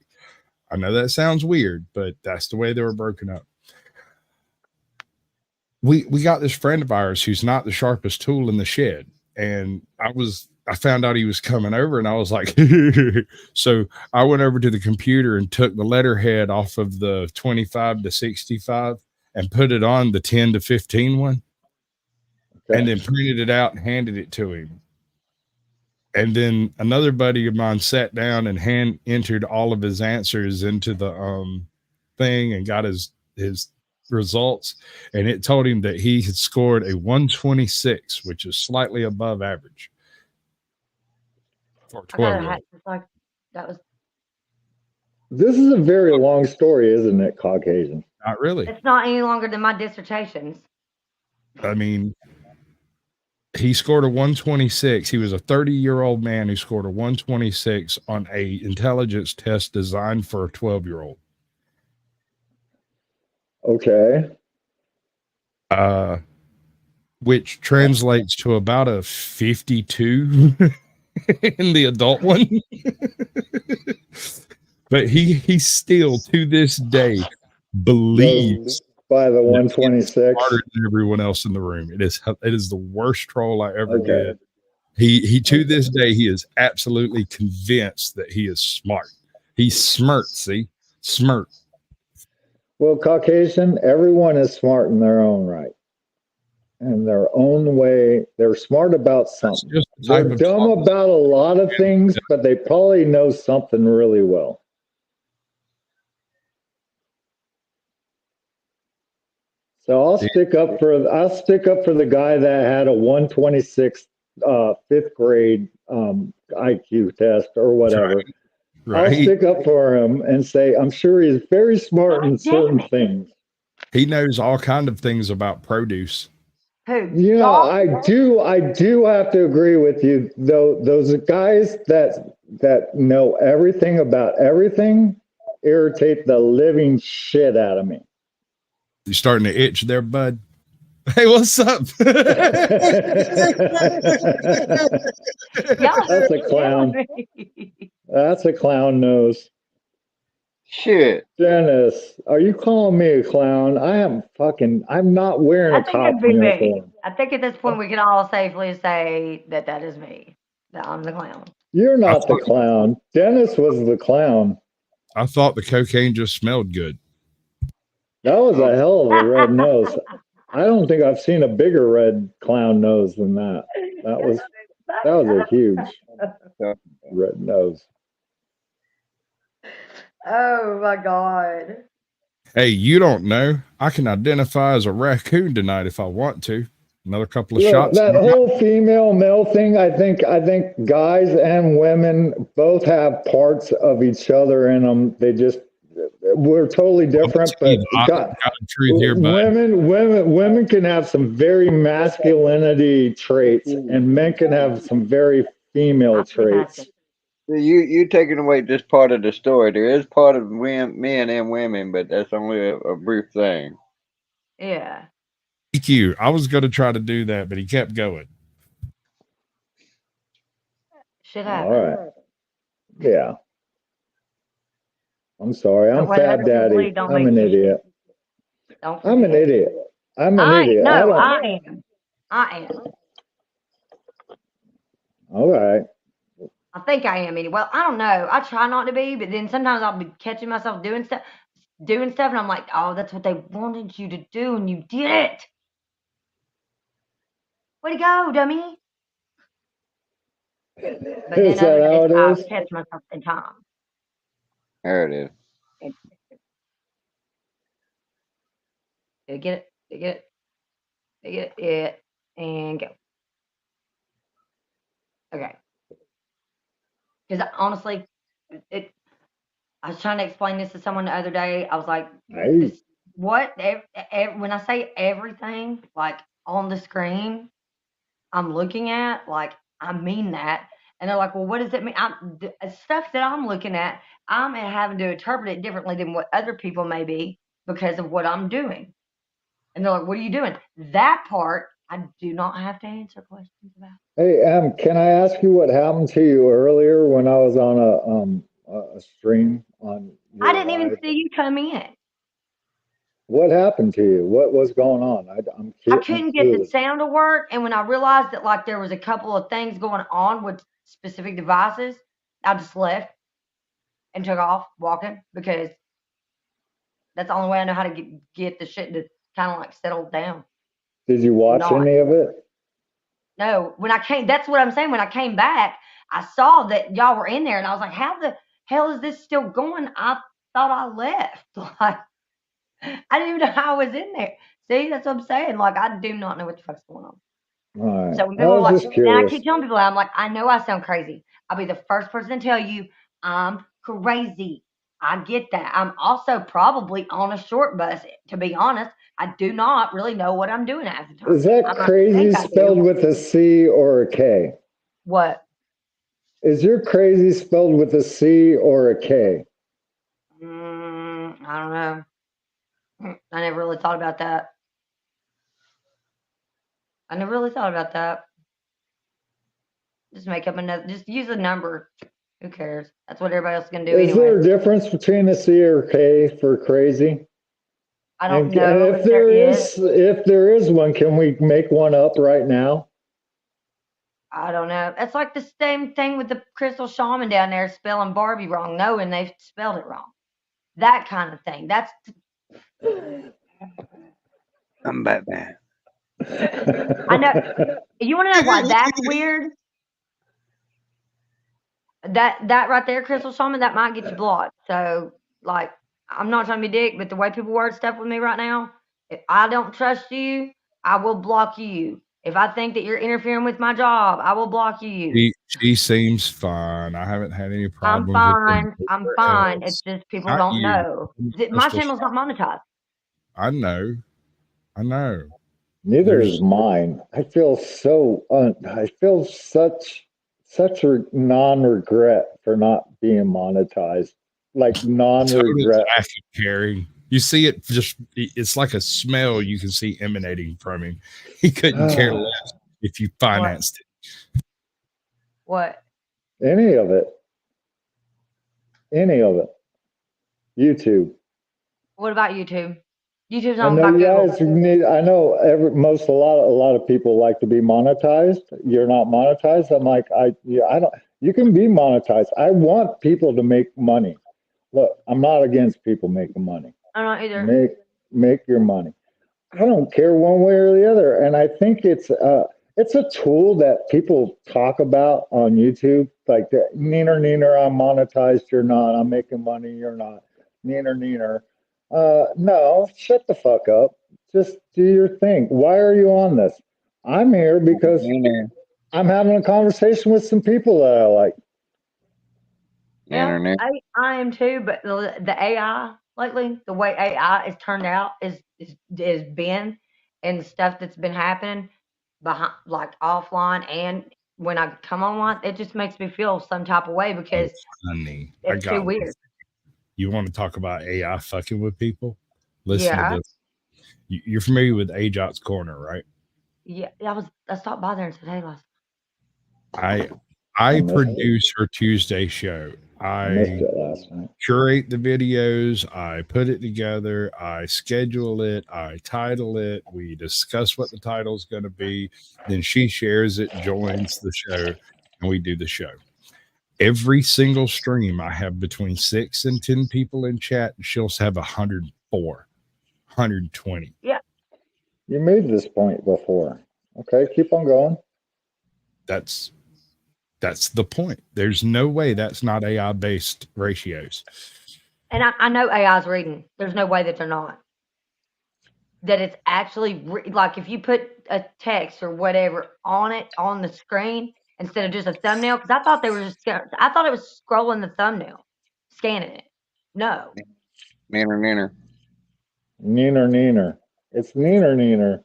I know that sounds weird, but that's the way they were broken up. We got this friend of ours who's not the sharpest tool in the shed. And I found out he was coming over, and I was like, so I went over to the computer and took the letterhead off of the 25 to 65 and put it on the 10 to 15 one, and then printed it out and handed it to him. And then another buddy of mine sat down and entered all of his answers into the thing and got his results, and it told him that he had scored a 126, which is slightly above average for 12. This is a very long story, isn't it, Caucasian? Not really. It's not any longer than my dissertations. I mean, he scored a 126. He was a 30-year-old man who scored a 126 on a intelligence test designed for a 12-year-old. Okay. Which translates to about a 52 in the adult one. But he still to this day believes by the 126 smarter than everyone else in the room. It is the worst troll I ever did. He to this day he is absolutely convinced that he is smart. He smirks, see? Smirk. Well, Caucasian, everyone is smart in their own right. In their own way. They're smart about something. They're dumb about a lot of things, but they probably know something really well. So I'll stick up for the guy that had a 126 5th grade IQ test or whatever. Right. I'll stick up for him and say, I'm sure he's very smart in certain things. He knows all kinds of things about produce. Yeah, I do have to agree with you, though. Those guys that know everything about everything irritate the living shit out of me. You starting to itch there, bud? Hey, what's up? That's a clown. That's a clown nose. Shit. Dennis, are you calling me a clown? I'm not wearing a cop uniform. I think at this point we can all safely say that is me. That I'm the clown. You're not the clown. Dennis was the clown. I thought the cocaine just smelled good. That was a hell of a red was a huge red nose. Oh my God. Hey, you don't know. I can identify as a raccoon tonight if I want to. Another couple of shots. That whole female male thing, I think guys and women both have parts of each other in them. We're totally different, but women can have some very masculinity traits, and men can have some very female traits. You taking away just part of the story. There is part of men and women, but that's only a brief thing. Yeah. Thank you. I was going to try to do that, but he kept going. Shit happens. All right. Yeah. I'm sorry. I'm Fat Daddy. I'm an idiot. I'm an idiot. I'm an idiot. No, I am. All right. I think I am anyway. Well, I don't know. I try not to be, but then sometimes I'll be catching myself doing stuff, and I'm like, oh, that's what they wanted you to do, and you did it. Way to go, dummy. But Is that how it is? I'll catch myself in time. There it is. Get it, yeah, and go. Okay. Because honestly, I was trying to explain this to someone the other day. I was like, when I say everything, like on the screen, I'm looking at, like, I mean that. And they're like, well, what does it mean? Stuff that I'm looking at, I'm having to interpret it differently than what other people may be because of what I'm doing. And they're like, what are you doing? That part, I do not have to answer questions about. Hey, can I ask you what happened to you earlier when I was on a stream on? I didn't even see you come in. What happened to you? What was going on? I couldn't get the sound to work, and when I realized that like there was a couple of things going on with specific devices, I just left and took off walking because that's the only way I know how to get the shit to kind of like settle down. Did you watch any of it? No, that's what I'm saying. When I came back, I saw that y'all were in there, and I was like, how the hell is this still going? I thought I left. Like, I didn't even know how I was in there. See, that's what I'm saying. Like, I do not know what the fuck's going on. All right. So when people are like, and I keep telling people, I'm like, I know I sound crazy. I'll be the first person to tell you I'm crazy. I get that. I'm also probably on a short bus. To be honest, I do not really know what I'm doing half the time. Is that crazy spelled with a C or a K? What? Is your crazy spelled with a C or a K? I don't know. I never really thought about that. Just make up just use a number. Who cares? That's what everybody else is going to do anyway. Is there a difference between a C or a K for crazy? I don't know. If there is one, can we make one up right now? I don't know. It's like the same thing with the Crystal Shaman down there spelling Barbie wrong, knowing they've spelled it wrong. That kind of thing. That's. I'm Batman. I know. You want to know why that's weird? That right there, Crystal Shaman, that might get you blocked. So, like, I'm not trying to be dick, but the way people word stuff with me right now, if I don't trust you, I will block you. If I think that you're interfering with my job, I will block you. She seems fine. I haven't had any problems. I'm fine. It's just people don't know. My channel's not monetized. I know. Neither is mine. I feel such a non-regret for not being monetized. Like non-regret. Carrie. You see it it's like a smell you can see emanating from him. He couldn't care less if you financed it. What? Any of it. YouTube. What about YouTube? YouTube's not about Google. I know a lot of people like to be monetized. You're not monetized. I'm like, you can be monetized. I want people to make money. Look, I'm not against people making money. I'm not either. Make your money. I don't care one way or the other. And I think it's it's a tool that people talk about on YouTube, like the neener, I'm monetized, you're not, I'm making money, you're not, neener. No, shut the fuck up. Just do your thing. Why are you on this? I'm here because Neener. I'm having a conversation with some people that I like. Yeah, Internet. I am too, but the AI lately, the way AI is turned out is been and stuff that's been happening behind, like offline, and when I come online, it just makes me feel some type of way Oh, because honey, I it's too got one. weird. You want to talk about AI fucking with people? Listen Yeah, to this. You're familiar with Ajot's Corner, right? yeah. I stopped by there and said, "Hey, last." I missed it. produce her Tuesday show. I missed I it last night. curate the videos, I put it together, I schedule it, I title it, we discuss what the title's going to be, then she shares it, joins the show, and we do the show. Every single stream, I have between 6 and 10 people in chat, and she'll have 104, 120. Yeah, You made this point before. Okay, keep on going. That's the point. There's no way that's not AI based ratios. and I know AI's reading. There's no way that they're not. That it's actually like if you put a text or whatever on it on the screen instead of just a thumbnail, because I thought they were just I thought it was scrolling the thumbnail, scanning it. No, Neener. Neener. It's neener. Neener.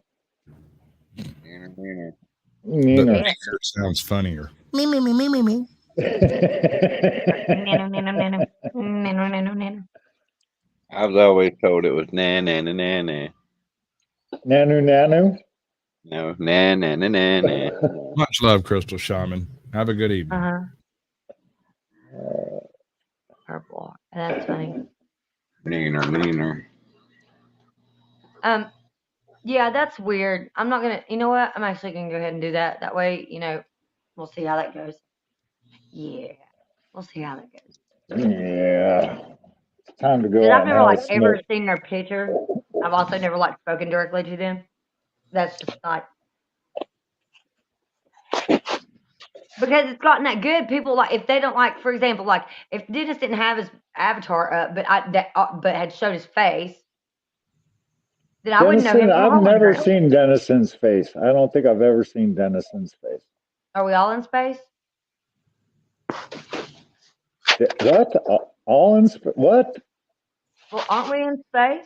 The Neener. yeah. sounds funnier. I was always told it was nanu. Nanu. No, nanu. Much love, Crystal Shaman. Have a good evening. Purple. That's funny. Neener. Yeah, that's weird. I'm not gonna. You know what? I'm actually gonna go ahead and do that. That way, we'll see how that goes. Yeah, we'll see how that goes. Yeah. It's time to go Because out I've and never have a ever smoke. seen their picture. I've also never spoken directly to them. That's just not because it's gotten that good. People if they don't for example, if Dennis didn't have his avatar up, but had showed his face, then I wouldn't know him Dennison, from a I've hole in the never ground. seen Dennison's face. I don't think I've ever seen Dennison's face. Are we all in space? What? All in space? What? Well, aren't we in space?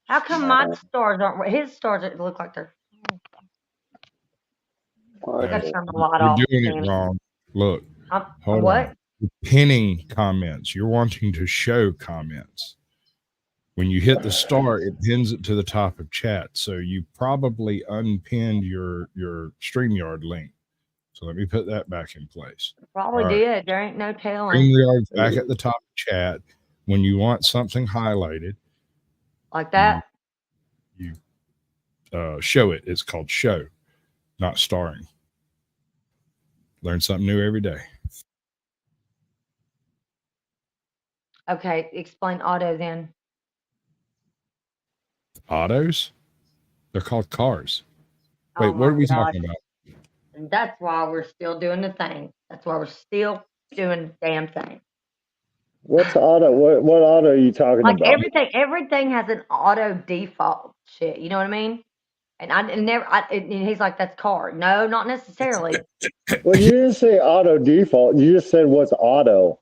How come my stars aren't? His stars look like they're. What? I turned the light You're off. doing it wrong. Look, hold what? on. You're pinning comments. You're wanting to show comments. When you hit the star, it pins it to the top of chat. So you probably unpinned your StreamYard link. So let me put that back in place. Probably did. There ain't no telling. StreamYard's back at the top of chat. When you want something highlighted, like that, you show it. It's called show, not starring. Learn something new every day. Okay, explain auto then. Autos? They're called cars. Oh Wait, what are we my talking about? And that's why we're still doing the thing. That's why we're still doing the damn thing. What's auto? What auto are you talking about? Everything has an auto default shit. You know what I mean? And he's like, that's car. No, not necessarily. Well, you didn't say auto default. You just said what's auto.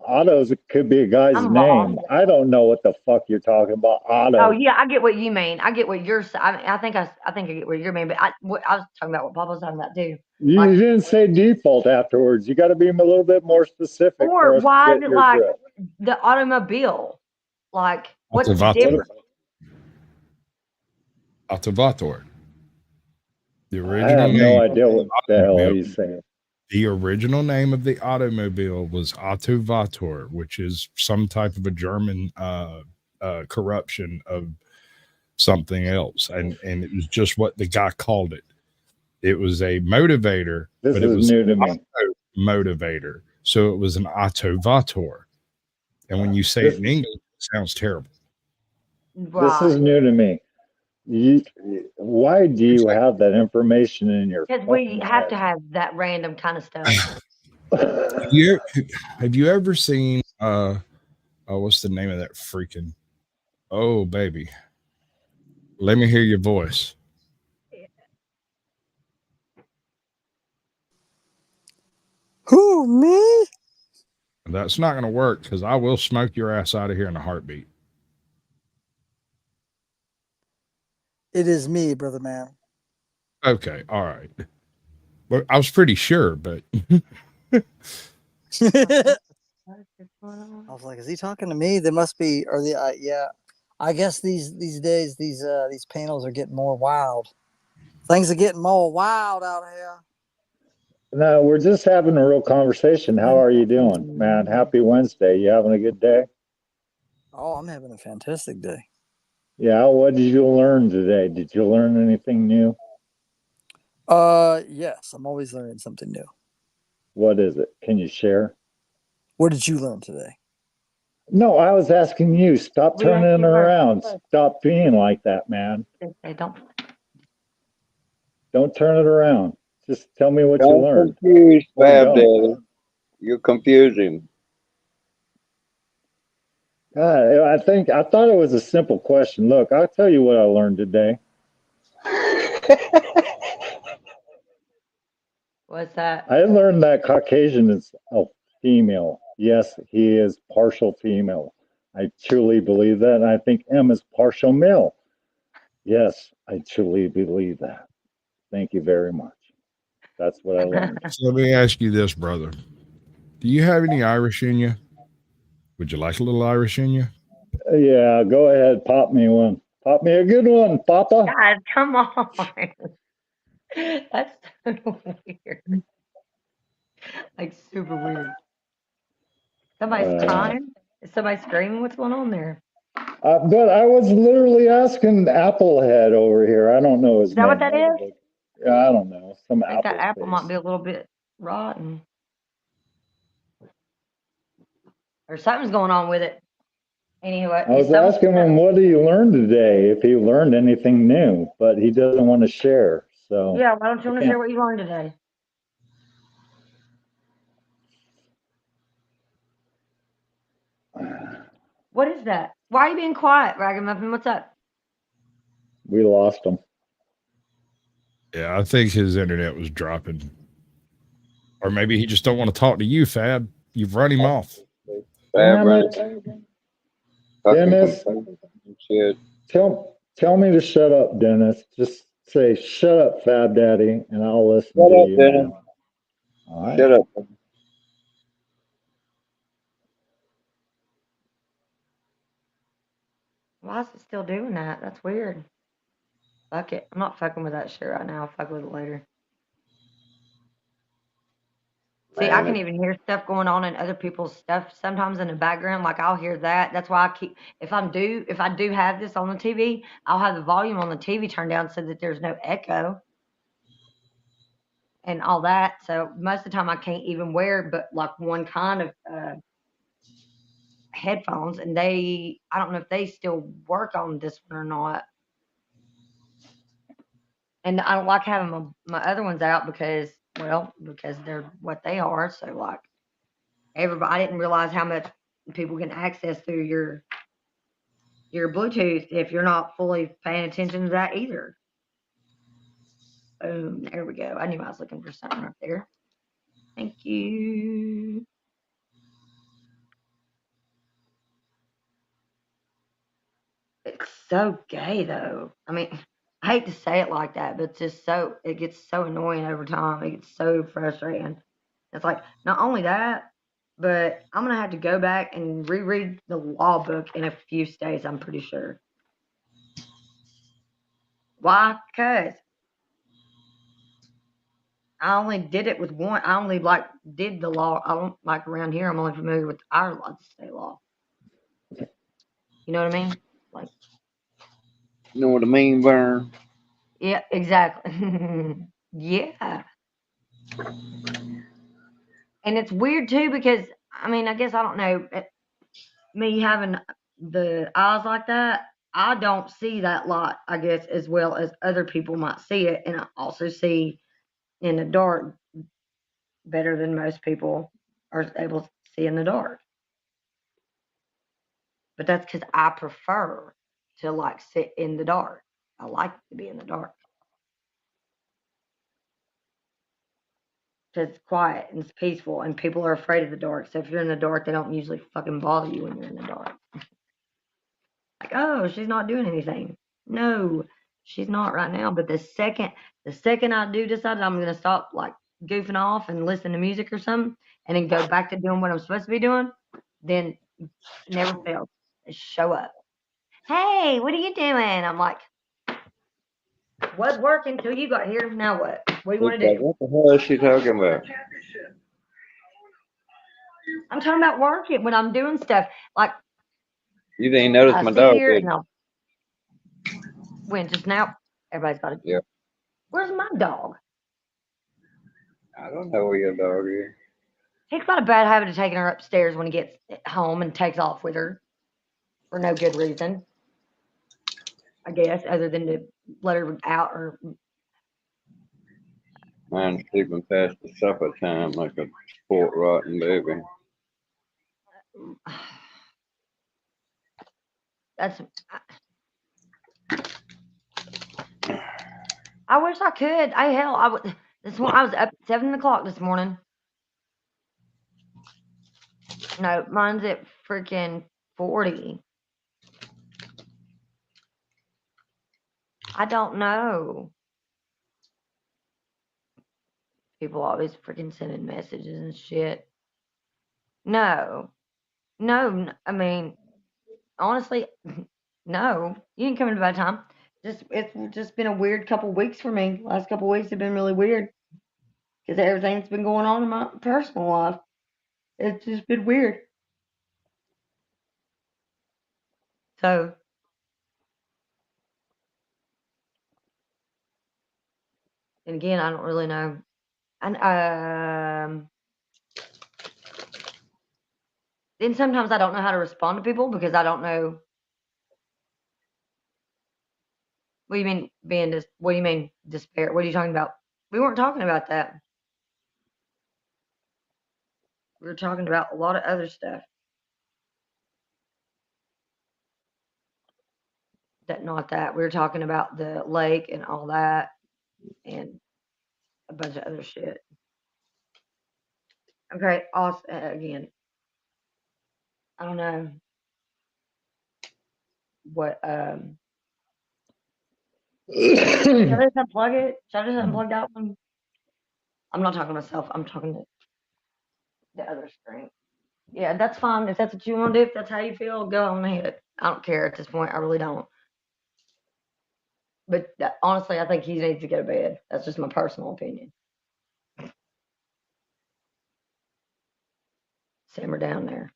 Autos could be a guy's name. Lost. I don't know what the fuck you're talking about. Auto. Oh yeah, I get what you mean. I get what you're saying. I think I get what you're meaning. But I was talking about what Papa was talking about too. You didn't say default afterwards. You got to be a little bit more specific. Or why is it the automobile? What's the difference? Autovator. The original I have name. No idea what the hell he's saying. The original name of the automobile was Autovator, which is some type of a German corruption of something else, and it was just what the guy called it. It was a motivator, but it was new to me. Motivator, so it was an Autovator. And when you say it in English, it sounds terrible. This is new to me. Why do you have that information in your Because we fucking have to head? have that random kind of stuff. Have you ever seen what's the name of that freaking oh baby? Let me hear your voice. Who, me? That's not gonna work because I will smoke your ass out of here in a heartbeat. It is me, brother man. Okay, all right. But I was pretty sure, but I was like, is he talking to me? There must be, or the yeah. I guess these days these panels are getting more wild. Things are getting more wild out here. No, we're just having a real conversation. How are you doing, man? Happy Wednesday. You having a good day? Oh, I'm having a fantastic day. Yeah, what did you learn today? Did you learn anything new? Yes, I'm always learning something new. What is it? Can you share? What did you learn today? No, I was asking you. Stop We turning asked it you around. first. Stop being like that, man. They don't. Don't turn it around. Just tell me what you Don't learned. confuse Or Fab don't. Daddy. You're confusing. I thought it was a simple question. Look, I'll tell you what I learned today. What's that? I learned that Caucasian is a female. Yes, he is partial female. I truly believe that. And I think M is partial male. Yes, I truly believe that. Thank you very much. That's what I learned. so let me ask you this, brother. Do you have any Irish in you? Would you like a little Irish in you? Yeah, go ahead. Pop me one. Pop me a good one, Papa. God, come on. That's so weird. Like super weird. Somebody's crying. Is somebody screaming? What's going on there? But I was literally asking Applehead over here. I don't know his Is that what name. that is? Yeah, I don't know. Some I think that apple apple might face. be a little bit rotten. Or something's going on with it. Anyway, I was asking him, what did you learn today? If he learned anything new, but he doesn't want to share. So yeah, why don't you want to share what you learned today? What is that? Why are you being quiet, Ragamuffin? What's up? We lost him. Yeah, I think his internet was dropping. Or maybe he just don't want to talk to you, Fab. You've run him off. Damn it. Dennis, shit. tell me to shut up, Dennis. Just say, shut up, Fab Daddy, and I'll listen Shut to up, you, Dennis. man. All right. Shut up. Why is it still doing that? That's weird. Fuck it. I'm not fucking with that shit right now. I'll fuck with it later. See, I can even hear stuff going on in other people's stuff sometimes in the background. Like I'll hear that. That's why I keep if I do have this on the TV, I'll have the volume on the TV turned down so that there's no echo and all that. So most of the time I can't even wear but like one kind of headphones, and I don't know if they still work on this one or not. And I don't like having my other ones out because they're what they are. So like everybody, I didn't realize how much people can access through your Bluetooth if you're not fully paying attention to that either. Boom, there we go. I knew I was looking for something right there. Thank you. It's so gay though. I mean, I hate to say it like that, but it's just it gets so annoying over time. It gets so frustrating. It's like not only that, but I'm gonna have to go back and reread the law book in a few states. I'm pretty sure. Why? Because I only did it with one. I only did the law. I don't like around here. I'm only familiar with our law, the state law. You know what I mean? Like, You know what I mean, Vern? yeah, exactly. Yeah, and it's weird too because I mean, I guess I don't know. Me having the eyes like that, I don't see that light, I guess, as well as other people might see it, and I also see in the dark better than most people are able to see in the dark. But that's because I prefer to like sit in the dark. I like to be in the dark. Because it's quiet and it's peaceful, and people are afraid of the dark. So if you're in the dark, they don't usually fucking bother you when you're in the dark. Like, oh, she's not doing anything. No, she's not right now. But the second I do decide that I'm gonna stop like goofing off and listen to music or something, and then go back to doing what I'm supposed to be doing, then never fails. They show up. Hey, what are you doing? I'm like, was working until you got here. Now what? What do you want to do? What the hell is she talking about? I'm talking about working when I'm doing stuff. Like, You didn't notice I my sit dog, here did and I'll when just now. Everybody's got a Yeah. Where's my dog? I don't know where your dog is. He's got a bad habit of taking her upstairs when he gets home and takes off with her for no good reason, I guess, other than to let her out or. Mine's sleeping past the supper time like a sport rotten baby. That's. I wish I could. I would. I was up at 7 o'clock this morning. No, mine's at freaking 40. I don't know. People always freaking sending messages and shit. No. I mean, honestly, no. You didn't come at a bad time. It's just been a weird couple weeks for me. Last couple weeks have been really weird because everything that's been going on in my personal life. It's just been weird. So, and again, I don't really know. And then sometimes I don't know how to respond to people because I don't know. What do you mean what do you mean despair? What are you talking about? We weren't talking about that. We were talking about a lot of other stuff. Not that. We were talking about the lake and all that and a bunch of other shit. Okay, awesome. Again, I don't know what. Should I just unplug it? Should I just unplug that one? I'm not talking to myself. I'm talking to the other screen. Yeah, that's fine. If that's what you want to do, if that's how you feel, go on ahead. I don't care at this point. I really don't. But honestly, I think he needs to go to bed. That's just my personal opinion. Simmer down there.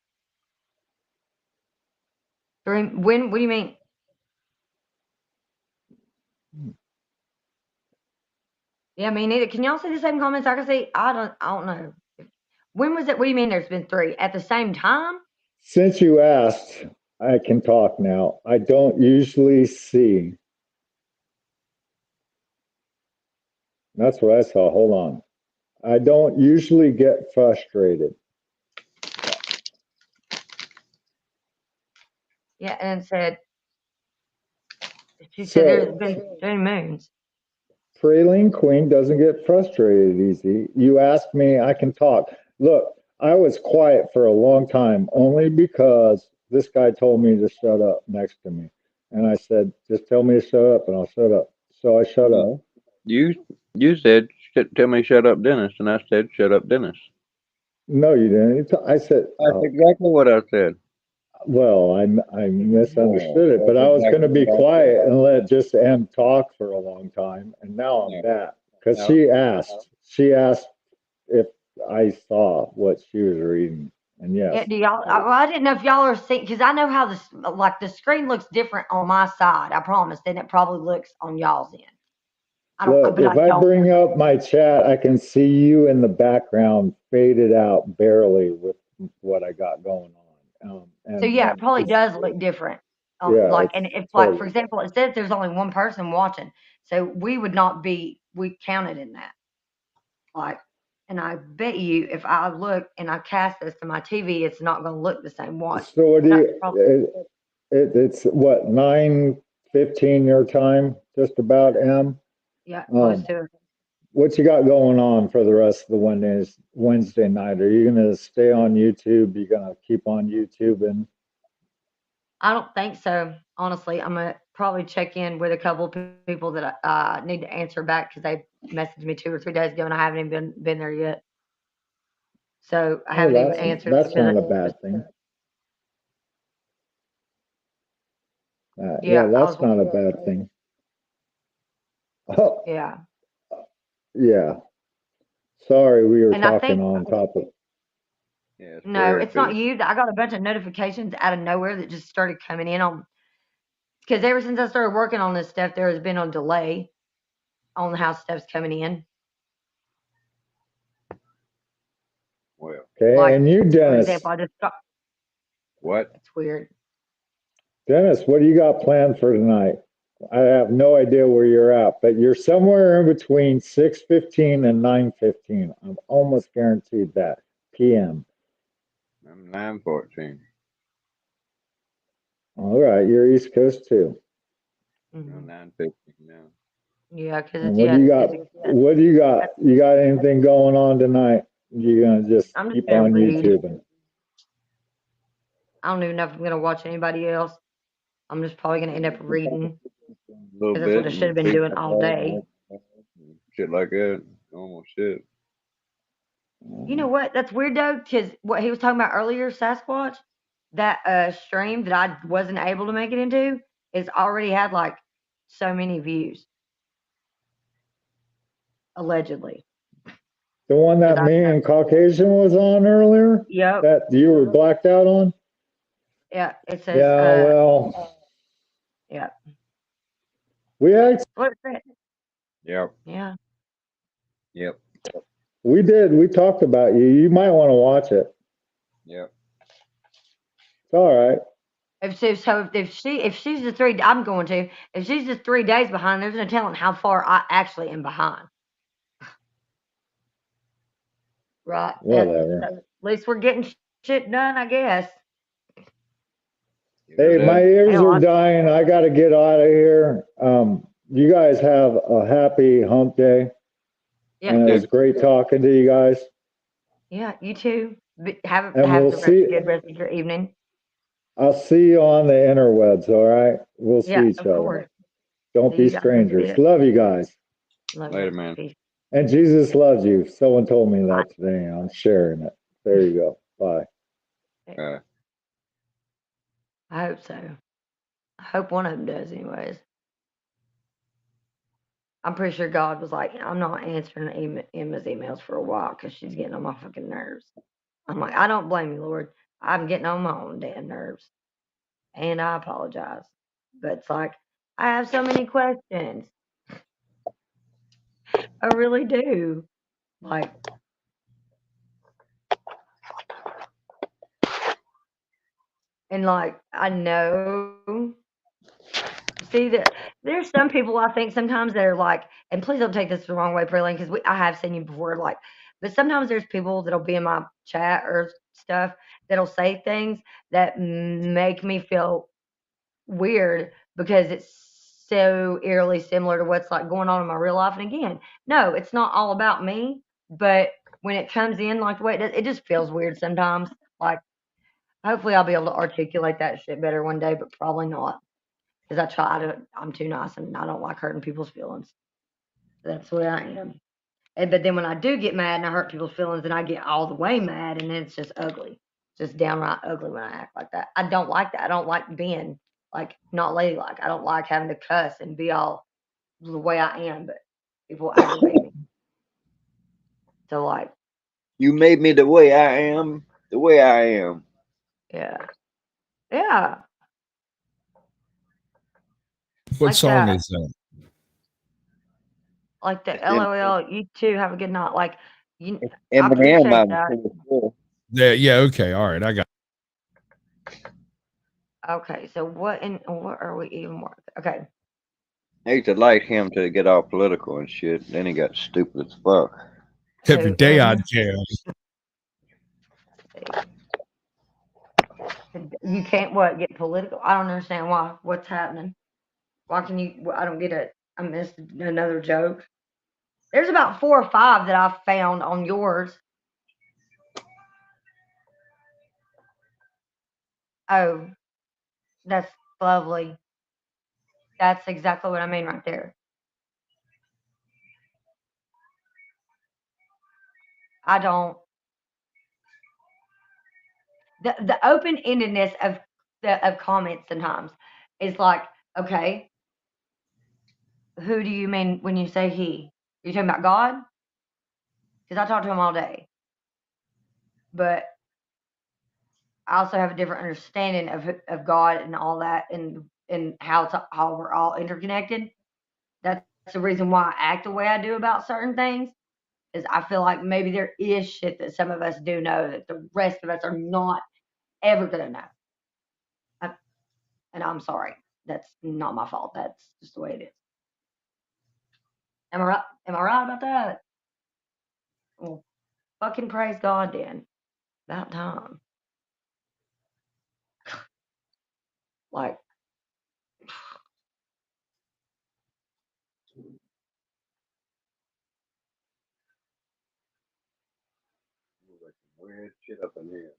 When? What do you mean? Yeah, me neither. Can y'all see the same comments I can see? I don't know. When was it? What do you mean there's been 3 at the same time? Since you asked, I can talk now. I don't usually see. That's what I saw. Hold on. I don't usually get frustrated. Yeah, and it said, she said there's been 3 moons. Praline Queen doesn't get frustrated easy. You ask me, I can talk. Look, I was quiet for a long time only because this guy told me to shut up next to me. And I said, just tell me to shut up and I'll shut up. So I shut up. You said, tell me shut up, Dennis, and I said, shut up, Dennis. No, you didn't. I said, that's exactly what I said. Well, I misunderstood it, but I was going to be quiet and let just Em talk for a long time, and now I'm back because she asked if I saw what she was reading, and yes. Yeah, do y'all? I didn't know if y'all are seeing because I know how the screen looks different on my side. I promise, then it probably looks on y'all's end. Look, if I bring up my chat, I can see you in the background, faded out barely with what I got going on. So yeah, it probably does look different Like, it's and it's like, for totally. example, it says there's only one person watching, so we would not be counted in that. Like, and I bet you if I look and I cast this to my TV, it's not going to look the same. Watch. So what do That's you, probably, it's what, 9:15 your time, just about, M? yeah, close Um, to it. what you got going on for the rest of the Wednesday night? Are you gonna stay on YouTube? You gonna keep on YouTube? And I don't think so. Honestly, I'm gonna probably check in with a couple of people that I need to answer back because they messaged me 2 or 3 days ago and I haven't even been there yet. So I haven't even answered that's because not a bad thing. Yeah, yeah, that's not a bad thing. Oh, yeah. yeah. Sorry, we were And I talking think on top of. Yeah, it's no, weird it's not 'cause you. I got a bunch of notifications out of nowhere that just started coming in on because ever since I started working on this stuff, there has been a delay on how stuff's coming in. well, Okay, Like, and you, for Dennis. example, I just got what? it's weird. Dennis, what do you got planned for tonight? I have no idea where you're at, but you're somewhere in between 6:15 and 9:15. I'm almost guaranteed that. PM. I'm 9:14. All right, you're East Coast too. I'm Mhm. 9:15 now. Yeah, because And it's what yeah, do you got? What do you got? You got anything going on tonight? You gonna just I'm just keep gonna on read. YouTubing? I don't even know if I'm gonna watch anybody else. I'm just probably gonna end up reading A little because that's what bit I should have and been feed doing my all dog day. and shit like that. Normal shit. You know what? That's weird though, because what he was talking about earlier, Sasquatch, that stream that I wasn't able to make it into, is already had like so many views, allegedly. The one that 'Cause me and Caucasian was on earlier, Yep, that you were blacked out on? yeah. It says, Yeah, well, yeah. we actually, What is that? Yep. Yeah. Yep. we did. We talked about you. You might want to watch it. Yep. It's all right. If she's the 3, I'm going to. If she's just 3 days behind, there's no telling how far I actually am behind. Right. Whatever. At least we're getting shit done, I guess. Hey, my ears Hell, are dying. I got to get out of here. You guys have a happy hump day. Yeah. And it was great talking to you guys. Yeah, you too. Have And we'll see. good rest of your evening. I'll see you on the interwebs. All right. We'll see Yeah, each of other. course. Don't See be you guys in a strangers. bit. Love you guys. Love Later, you. man. Peace. And Jesus loves you. Someone told me Bye. that today. I'm sharing it. There you go. Bye. I hope so. I hope one of them does, anyways. I'm pretty sure God was like, I'm not answering Emma's emails for a while because she's getting on my fucking nerves. I'm like, I don't blame you, Lord. I'm getting on my own damn nerves. And I apologize. But it's like, I have so many questions. I really do. Like, and like, I know. See that there's some people I think sometimes they're like, and please don't take this the wrong way, Preline, because I have seen you before. Like, but sometimes there's people that'll be in my chat or stuff that'll say things that make me feel weird because it's so eerily similar to what's like going on in my real life. And again, no, it's not all about me, but when it comes in like the way it does, it just feels weird sometimes. Like, hopefully I'll be able to articulate that shit better one day, but probably not. Because I'm too nice and I don't like hurting people's feelings. That's the way I am. But then when I do get mad and I hurt people's feelings, then I get all the way mad and then it's just ugly. Just downright ugly when I act like that. I don't like that. I don't like being like not ladylike. I don't like having to cuss and be all the way I am, but people aggravate me. So like, You made me the way I am. The way I am. yeah. Yeah. What Like song that. is that? Like the It's LOL, you too have a good night. Like I Eminem. appreciate I'm that. pretty sure. Yeah, okay, all right. I got Okay, so what are we even working? Okay. I used to like him to get all political and shit. Then he got stupid as fuck. Every Who, day him? I jam. You can't what get political? I don't understand why. What's happening? Why can you? I don't get it. I missed another joke. There's about 4 or 5 that I've found on yours. Oh, that's lovely. That's exactly what I mean right there. I don't. The open endedness of comments sometimes is like, okay, who do you mean when you say he? Are you talking about God? Because I talk to him all day, but I also have a different understanding of God and all that, and how we're all interconnected. That's the reason why I act the way I do about certain things. Is I feel like maybe there is shit that some of us do know that the rest of us are not ever gonna know. And I'm sorry. That's not my fault. That's just the way it is. Am I right? Am I right about that? Well, fucking praise God then. About time. Like, Weird shit up in here.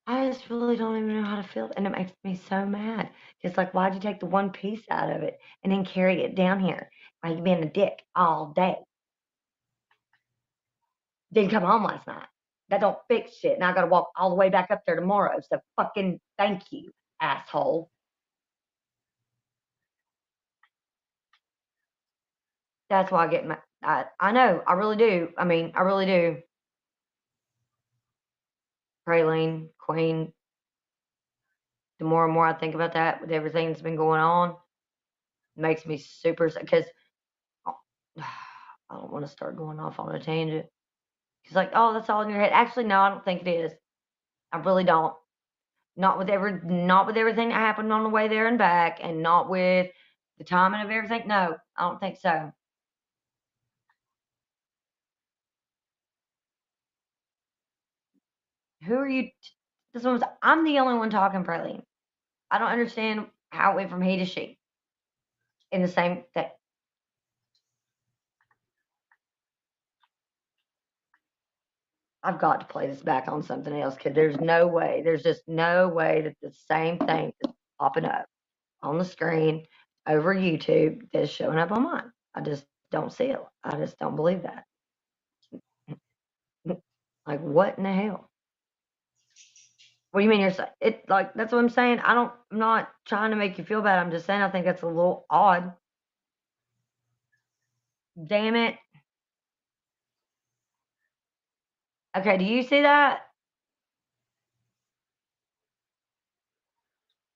I just really don't even know how to feel, and it makes me so mad. It's like, why'd you take the one piece out of it and then carry it down here? Like you being a dick all day. Didn't come home last night. That don't fix shit. Now I gotta walk all the way back up there tomorrow. So fucking thank you, asshole. That's why I get mad. I know. I really do. I mean, I really do. Praline, Queen. The more and more I think about that with everything that's been going on, it makes me super because I don't want to start going off on a tangent. She's like, oh, that's all in your head. Actually, no, I don't think it is. I really don't. Not with everything that happened on the way there and back, and not with the timing of everything. No, I don't think so. Who are you? I'm the only one talking, Praline. I don't understand how it went from he to she in the same thing. I've got to play this back on something else because there's just no way that the same thing is popping up on the screen over YouTube that's showing up on mine. I just don't see it. I just don't believe that. Like, what in the hell? What do you mean you're saying it? Like, that's what I'm saying. I'm not trying to make you feel bad. I'm just saying I think that's a little odd. Damn it. Okay, do you see that?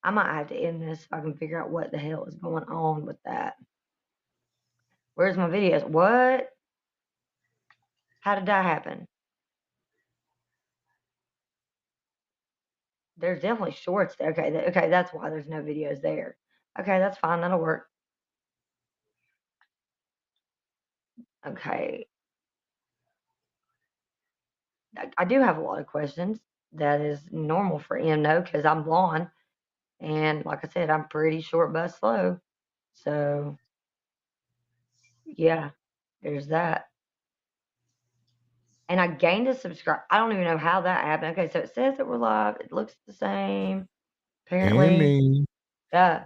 I might have to end this so I can figure out what the hell is going on with that. Where's my videos? What? How did that happen? There's definitely shorts there. Okay, that's why there's no videos there. Okay, that's fine. That'll work. Okay. I do have a lot of questions. That is normal for no, because I'm blonde. And like I said, I'm pretty short but slow. So, yeah, there's that. And I gained a subscribe. I don't even know how that happened. Okay, so it says that we're live. It looks the same. Apparently. Amy, Yeah.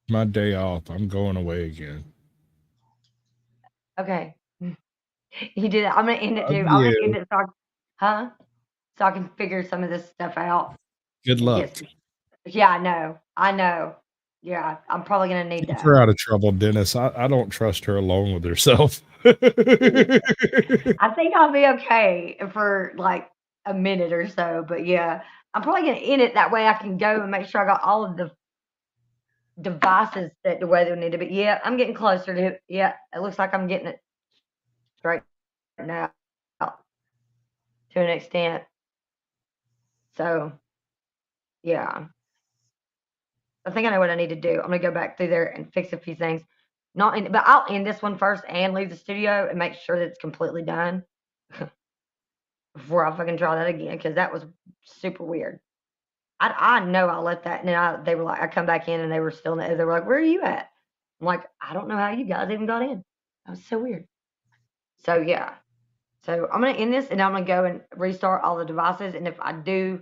my day off. I'm going away again. Okay. You did it. I'm gonna end it too. I'm gonna end it so I can figure some of this stuff out. Good luck. Yeah, I know. Yeah, I'm probably gonna need Keep that. her out of trouble, Dennis. I don't trust her alone with herself. I think I'll be okay for like a minute or so, but yeah, I'm probably gonna end it that way I can go and make sure I got all of the devices that the way they need to be. Yeah, I'm getting closer to it. Yeah, it looks like I'm getting it straight now. to an extent. So, yeah. I think I know what I need to do. I'm gonna go back through there and fix a few things. But I'll end this one first and leave the studio and make sure that it's completely done before I fucking try that again, because that was super weird. I know I left that, and then they were like, I come back in and they were still they were like, where are you at? I'm like, I don't know how you guys even got in. That was so weird. So yeah. So I'm gonna end this and I'm gonna go and restart all the devices. And if I do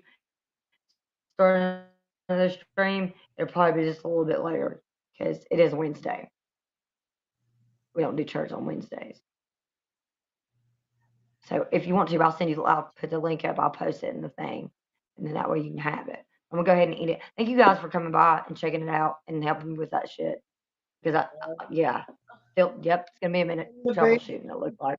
start another stream, it'll probably be just a little bit later because it is Wednesday. We don't do church on Wednesdays. So if you want to, I'll put the link up, I'll post it in the thing. And then that way you can have it. I'm gonna go ahead and eat it. Thank you guys for coming by and checking it out and helping me with that shit. Because yep, it's gonna be a minute troubleshooting, it looks like.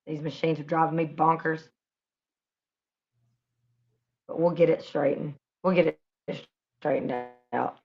These machines are driving me bonkers. But we'll get it straightened. We'll get it straightened out.